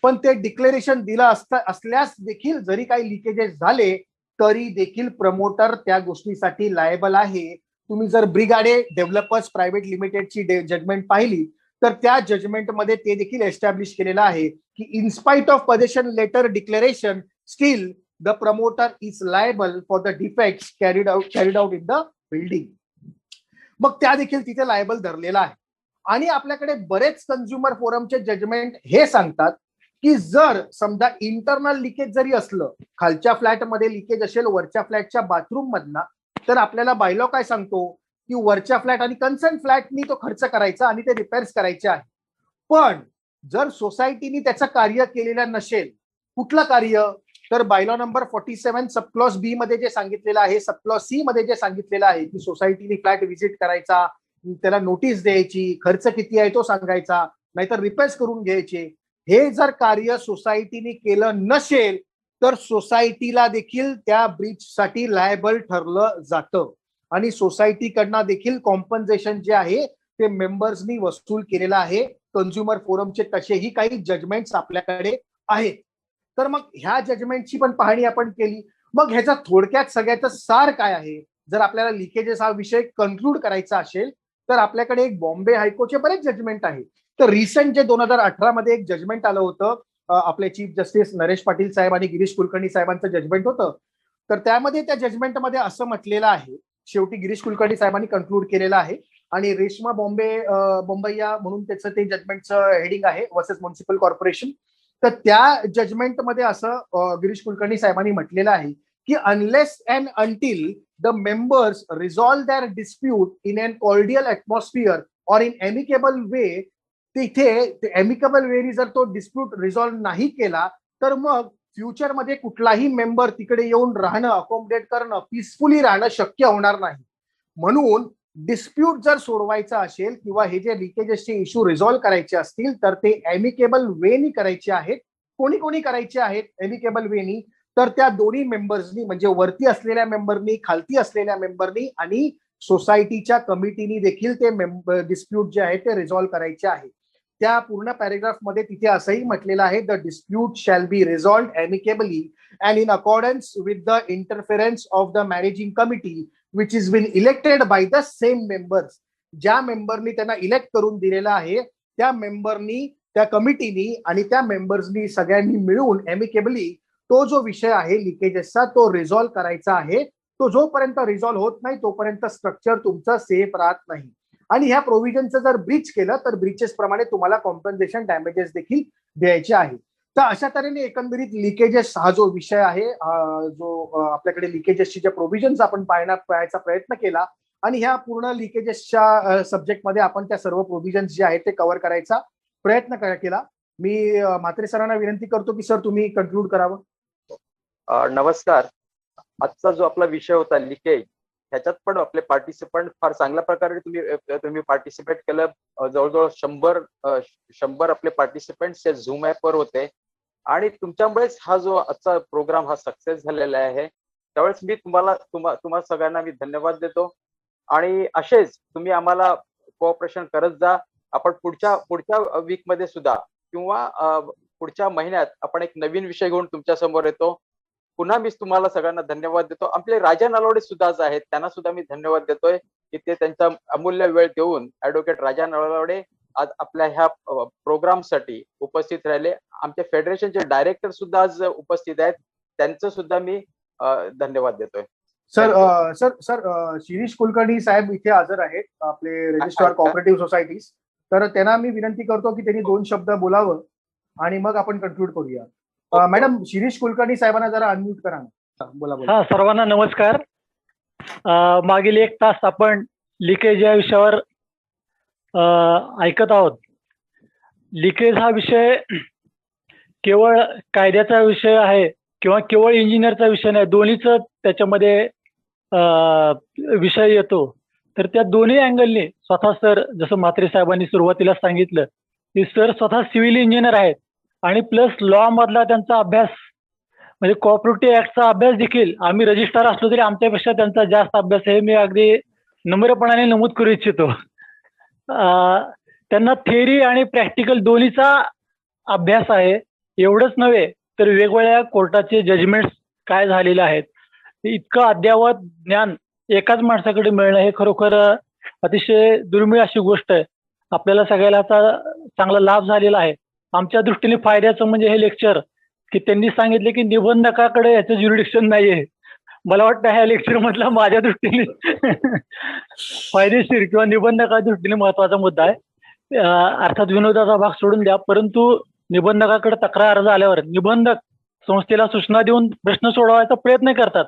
पण ते डिक्लेरेशन दिलं असल्यास देखील जरी काही लिकेजेस झाले तरी देखील प्रमोटर त्या गोष्टीसाठी लायबल आहे. तुम्ही जर ब्रिगाडे डेव्हलपर्स प्रायव्हेट लिमिटेडची जजमेंट पाहिली तर त्या जजमेंटमध्ये ते देखील एस्टॅब्लिश केलेलं आहे की in spite of possession letter declaration still the promoter is liable for the defects carried out in the building. मग त्या देखील तिथे लायबल धरलेला आहे. आणि आपल्याकडे बरेच कन्झ्युमर फोरमचे जजमेंट हे सांगतात की जर समजा इंटरनल लिकेज जरी असलं, खालच्या फ्लॅटमध्ये लिकेज असेल वरच्या फ्लॅटच्या बाथरूम मधला, तर आपल्याला बायलॉ काय सांगतो की वरच्या फ्लॅट आणि कन्सर्न फ्लॅटनी तो खर्च करायचा आणि ते रिपेअर्स करायचे आहे. पण जर सोसायटीनी त्याचं कार्य केलेलं नसेल, कुठलं कार्य, तर बायलॉ नंबर 47 सबक्लॉज बी मध्ये जे सांगितलेलं आहे, सबक्लॉज सी मध्ये जे सांगितलेलं आहे की सोसायटीने फ्लॅट व्हिजिट करायचा, त्याला नोटीस द्यायची, खर्च किती आहे तो सांगायचा, नाहीतर रिपेअर्स करून घ्यायचे, हे जर कार्य सोसायटीने केलं नसेल तर सोसायटीला देखील त्या ब्रीचसाठी लायबल ठरलं जातं आणि सोसायटीकडनं देखील कॉम्पन्सेशन जे आहे ते मेंबर्सनी वसूल केलेलं आहे. कन्झ्युमर फोरमचे तसेही काही जजमेंट्स आपल्याकडे आहेत. तर मग ह्या जजमेंटची पण पाहणी आपण केली. मग ह्याचा थोडक्यात सगळ्याचं सार काय आहे, जर आपल्याला लिकेजेस हा विषय कन्क्लूड करायचा असेल तर आपल्याकडे एक बॉम्बे हायकोर्टचे बरेच जजमेंट आहे. तर रिसेंट जे 2018 मध्ये एक जजमेंट आलं होतं, आपले चीफ जस्टिस नरेश पाटील साहेब आणि गिरीश कुलकर्णी साहेबांचं जजमेंट होतं. तर त्यामध्ये त्या जजमेंटमध्ये असं म्हटलेलं आहे, शेवटी गिरीश कुलकर्णी साहेबांनी कन्क्लूड केलेलं आहे आणि रेश्मा बोंबैया म्हणून त्याचं ते जजमेंटचं हेडिंग आहे वर्सेस म्युनिसिपल कॉर्पोरेशन. तर त्या जजमेंटमध्ये असं गिरीश कुलकर्णी साहेबांनी म्हटलेलं आहे की unless and until the members resolve their dispute in an cordial atmosphere or in amicable way, तिथे एमिकेबल वेनी जर तो डिस्प्यूट रिझॉल्व्ह नाही केला तर मग फ्युचरमध्ये कुठलाही मेंबर तिकडे येऊन राहणं, अकोमोडेट करणं, पीसफुली राहणं शक्य होणार नाही. म्हणून डिस्प्यूट जर सोडवायचा असेल किंवा हे जे लिकेजेसचे इश्यू रिझॉल्व्ह करायचे असतील तर ते एमिकेबल वेनी करायचे आहेत. कोणी कोणी करायचे आहेत एमिकेबल वेनी, तर त्या दोन्ही मेंबर्सनी, म्हणजे वरती असलेल्या मेंबरनी, खालती असलेल्या मेंबरनी आणि सोसायटीच्या कमिटीनी देखील ते डिस्प्यूट जे आहे ते रिझॉल्व्ह करायचे आहे. त्या पूर्ण पॅरेग्राफ मध्ये तिथे असंही म्हटलेलं आहे, the dispute shall be resolved amicably and in accordance with the interference of the managing committee which is been elected by the same members. ज्या मेंबरनी त्यांना इलेक्ट करून दिलेलं आहे त्या मेंबरनी, त्या कमिटीनी आणि त्या मेंबर्सनी सगळ्यांनी मिळून एमिकेबली तो जो विषय आहे लिकेजेसचा तो रिझॉल्व्ह करायचा आहे. तो जोपर्यंत रिझॉल्व्ह होत नाही तोपर्यंत स्ट्रक्चर तुमचं सेफ राहत नाही. आणि ह्या प्रोव्हिजनचं जर ब्रीच केलं तर ब्रीचेस प्रमाणे तुम्हाला कॉम्पन्सेशन डॅमेजेस देखील द्यायचे आहे. तर अशा तऱ्हेने एकंदरीत लिकेजेस हा जो विषय आहे, जो आपल्याकडे लिकेजेसची ज्या प्रोव्हिजन्स आपण पाहायचा प्रयत्न केला आणि ह्या पूर्ण लिकेजेसच्या सब्जेक्टमध्ये आपण त्या सर्व प्रोव्हिजन्स जे आहेत ते कव्हर करायचा प्रयत्न केला. मी म्हात्रे सरांना विनंती करतो की सर तुम्ही कन्क्लूड करावं. नमस्कार. आजचा जो आपला विषय होता लिकेज, ह्याच्यात पण आपले पार्टिसिपंट फार चांगल्या प्रकारे तुम्ही पार्टिसिपेट केलं. जवळजवळ 100 आपले पार्टिसिपेंट्स या झूम ऍपवर होते आणि तुमच्यामुळेच हा जो आजचा प्रोग्राम हा सक्सेस झालेला आहे. त्यावेळेस मी तुम्हा सगळ्यांना मी धन्यवाद देतो आणि असेच तुम्ही आम्हाला कोऑपरेशन करत जा. आपण पुढच्या वीक मध्ये सुद्धा किंवा पुढच्या महिन्यात आपण एक नवीन विषय घेऊन तुमच्या समोर येतो. पुन्हा मी तुम्हाला सगळ्यांना धन्यवाद देतो. आपले राजा नलवडे सुद्धा आज आहेत, त्यांना सुद्धा मी धन्यवाद देतोय की ते त्यांचा अमूल्य वेळ देऊन ऍडव्होकेट राजा नलवडे आज आपल्या ह्या प्रोग्रामसाठी उपस्थित राहिले. आमच्या फेडरेशनचे डायरेक्टर सुद्धा आज उपस्थित आहेत, त्यांचं सुद्धा मी धन्यवाद देतोय. सर शिरीष कुलकर्णी साहेब इथे हजर आहेत, आपले रजिस्ट्रार कोऑपरेटिव्ह सोसायटीज. तर त्यांना मी विनंती करतो की त्यांनी 2 शब्द बोलावं आणि मग आपण कन्क्लूड करूया. मॅडम शिरीष कुलकर्णी साहेबांना जरा अनम्यूट करा ना. बोला बोला. हा, सर्वांना नमस्कार. मागील 1 तास आपण लिकेज या विषयावर ऐकत आहोत. लिकेज हा विषय केवळ कायद्याचा विषय आहे किंवा केवळ इंजिनियरचा विषय नाही, दोन्हीच त्याच्यामध्ये विषय येतो. तर त्या दोन्ही अँगलने स्वतः सर, जसं म्हात्रे साहेबांनी सुरुवातीला सांगितलं की सर स्वतः सिव्हिल इंजिनियर आहेत आणि प्लस लॉ मधला त्यांचा अभ्यास म्हणजे कोऑपरेटिव्ह ऍक्टचा अभ्यास देखील, आम्ही रजिस्ट्रार असलो तरी आमच्यापेक्षा त्यांचा जास्त अभ्यास आहे, मी अगदी नम्रपणाने नमूद करू इच्छितो. त्यांना थिअरी आणि प्रॅक्टिकल दोन्हीचा अभ्यास आहे. एवढंच नव्हे तर वेगवेगळ्या कोर्टाचे जजमेंट्स काय झालेले आहेत, इतकं अद्ययावत ज्ञान एकाच माणसाकडे मिळणं हे खरोखर अतिशय दुर्मिळ अशी गोष्ट आहे. आपल्याला सगळ्याला चांगला लाभ झालेला आहे. आमच्या दृष्टीने फायद्याचं म्हणजे हे लेक्चर की त्यांनी सांगितले की निबंधकाकडे याचं ज्युरिडिक्शन नाहीये. मला वाटतं ह्या लेक्चर मधला माझ्या दृष्टीने फायदेशीर किंवा निबंधका दृष्टीने महत्वाचा मुद्दा आहे. अर्थात विनोदाचा भाग सोडून द्या, परंतु निबंधकाकडे तक्रार अर्ज आल्यावर निबंधक संस्थेला सूचना देऊन प्रश्न सोडवायचा प्रयत्न करतात,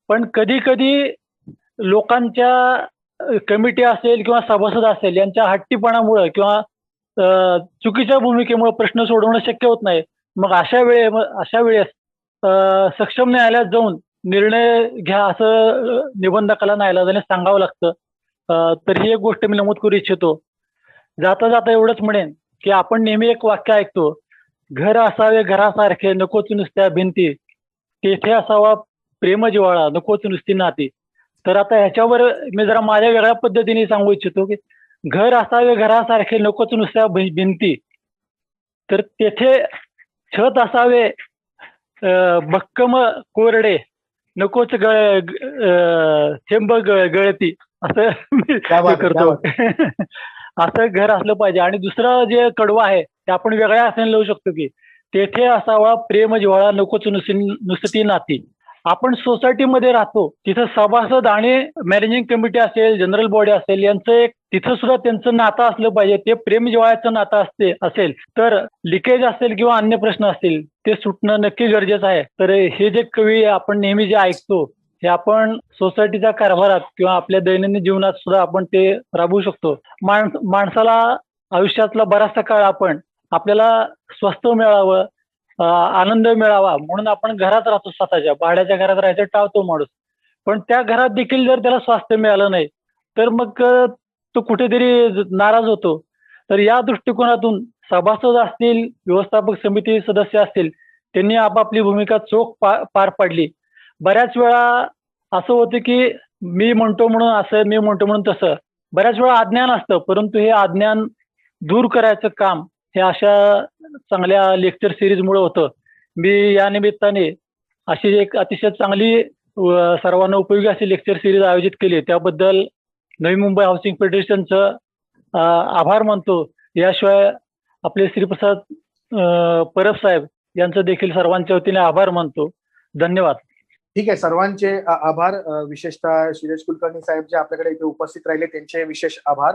पण कधी कधी लोकांच्या कमिटी असेल किंवा सभासद असेल यांच्या हट्टीपणामुळे किंवा चुकीच्या भूमिकेमुळे प्रश्न सोडवणं शक्य होत नाही. मग अशा वेळेस सक्षम न्यायालयात जाऊन निर्णय घ्या असं निबंधकाला न्यायालयाने सांगावं लागतं. तर ही एक गोष्ट मी नमूद करू इच्छितो. जाता जाता एवढंच म्हणेन की आपण नेहमी एक वाक्य ऐकतो, घर असावे घरासारखे नकोच नुसत्या भिंती, तेथे असावा प्रेम जिव्हाळा नकोच नुसती नाती. तर आता ह्याच्यावर मी जरा माझ्या वेगळ्या पद्धतीने सांगू इच्छितो की घर असावे घरासारखे नकोच नुसत्या भिंती, तर तेथे छत असावे भक्कम कोरडे नकोच थेंब गळती, असं मी करतो. असं घर असलं पाहिजे. आणि दुसरं जे कडवं आहे ते आपण वेगळ्या असण्याला लावू शकतो की तेथे असावा प्रेम जिव्हाळा नकोच नुसती नाती. आपण सोसायटीमध्ये राहतो, तिथं सभासद आणि मॅनेजिंग कमिटी असेल, जनरल बॉडी असेल, यांचं एक तिथं सुद्धा त्यांचं नातं असलं पाहिजे. ते प्रेम जिव्हाळ्याचं नातं असेल तर लिकेज असेल किंवा अन्य प्रश्न असतील ते सुटणं नक्की गरजेचं आहे. तर हे जे कवी आपण नेहमी जे ऐकतो हे आपण सोसायटीच्या कारभारात किंवा आपल्या दैनंदिन जीवनात सुद्धा आपण ते राबवू शकतो. माणसाला आयुष्यातला बराचसा काळ आपल्याला स्वस्थ मिळावं, आनंद मिळावा म्हणून आपण घरात राहतो, स्वतःच्या भाड्याच्या घरात राहायचं टाळतो माणूस. पण त्या घरात देखील जर त्याला स्वास्थ्य मिळालं नाही तर मग तो कुठेतरी नाराज होतो. तर या दृष्टिकोनातून सभासद असतील, व्यवस्थापक समिती सदस्य असतील, त्यांनी आपापली भूमिका चोख पार पाडली. बऱ्याच वेळा असं होतं की मी म्हणतो म्हणून असं, मी म्हणतो म्हणून तसं, बऱ्याच वेळा अज्ञान असतं, परंतु हे अज्ञान दूर करायचं काम हे अशा चांगल्या लेक्चर सिरीजमुळे होतं. मी या निमित्ताने अशी एक अतिशय चांगली सर्वांना उपयोगी अशी लेक्चर सिरीज आयोजित केली, त्याबद्दल नवी मुंबई हाऊसिंग फेडरेशनचं आभार मानतो. याशिवाय आपले श्रीप्रसाद परब साहेब यांचं देखील सर्वांच्या वतीने आभार मानतो. धन्यवाद. ठीक आहे, सर्वांचे आभार. विशेषतः शिरीष कुलकर्णी साहेब जे आपल्याकडे इथे उपस्थित राहिले त्यांचे विशेष आभार.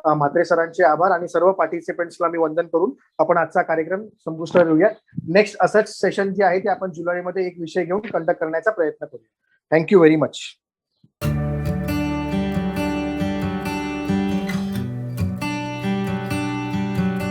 म्हात्रे सरांचे आभार आणि सर्व पार्टिसिपेंट्सला मी वंदन करून आपण आजचा कार्यक्रम संपुष्ट ठेवूया. नेक्स्ट असंच सेशन जे आहे ते आपण जुलैमध्ये एक विषय घेऊन कंडक्ट करण्याचा प्रयत्न करूया. Thank you very much.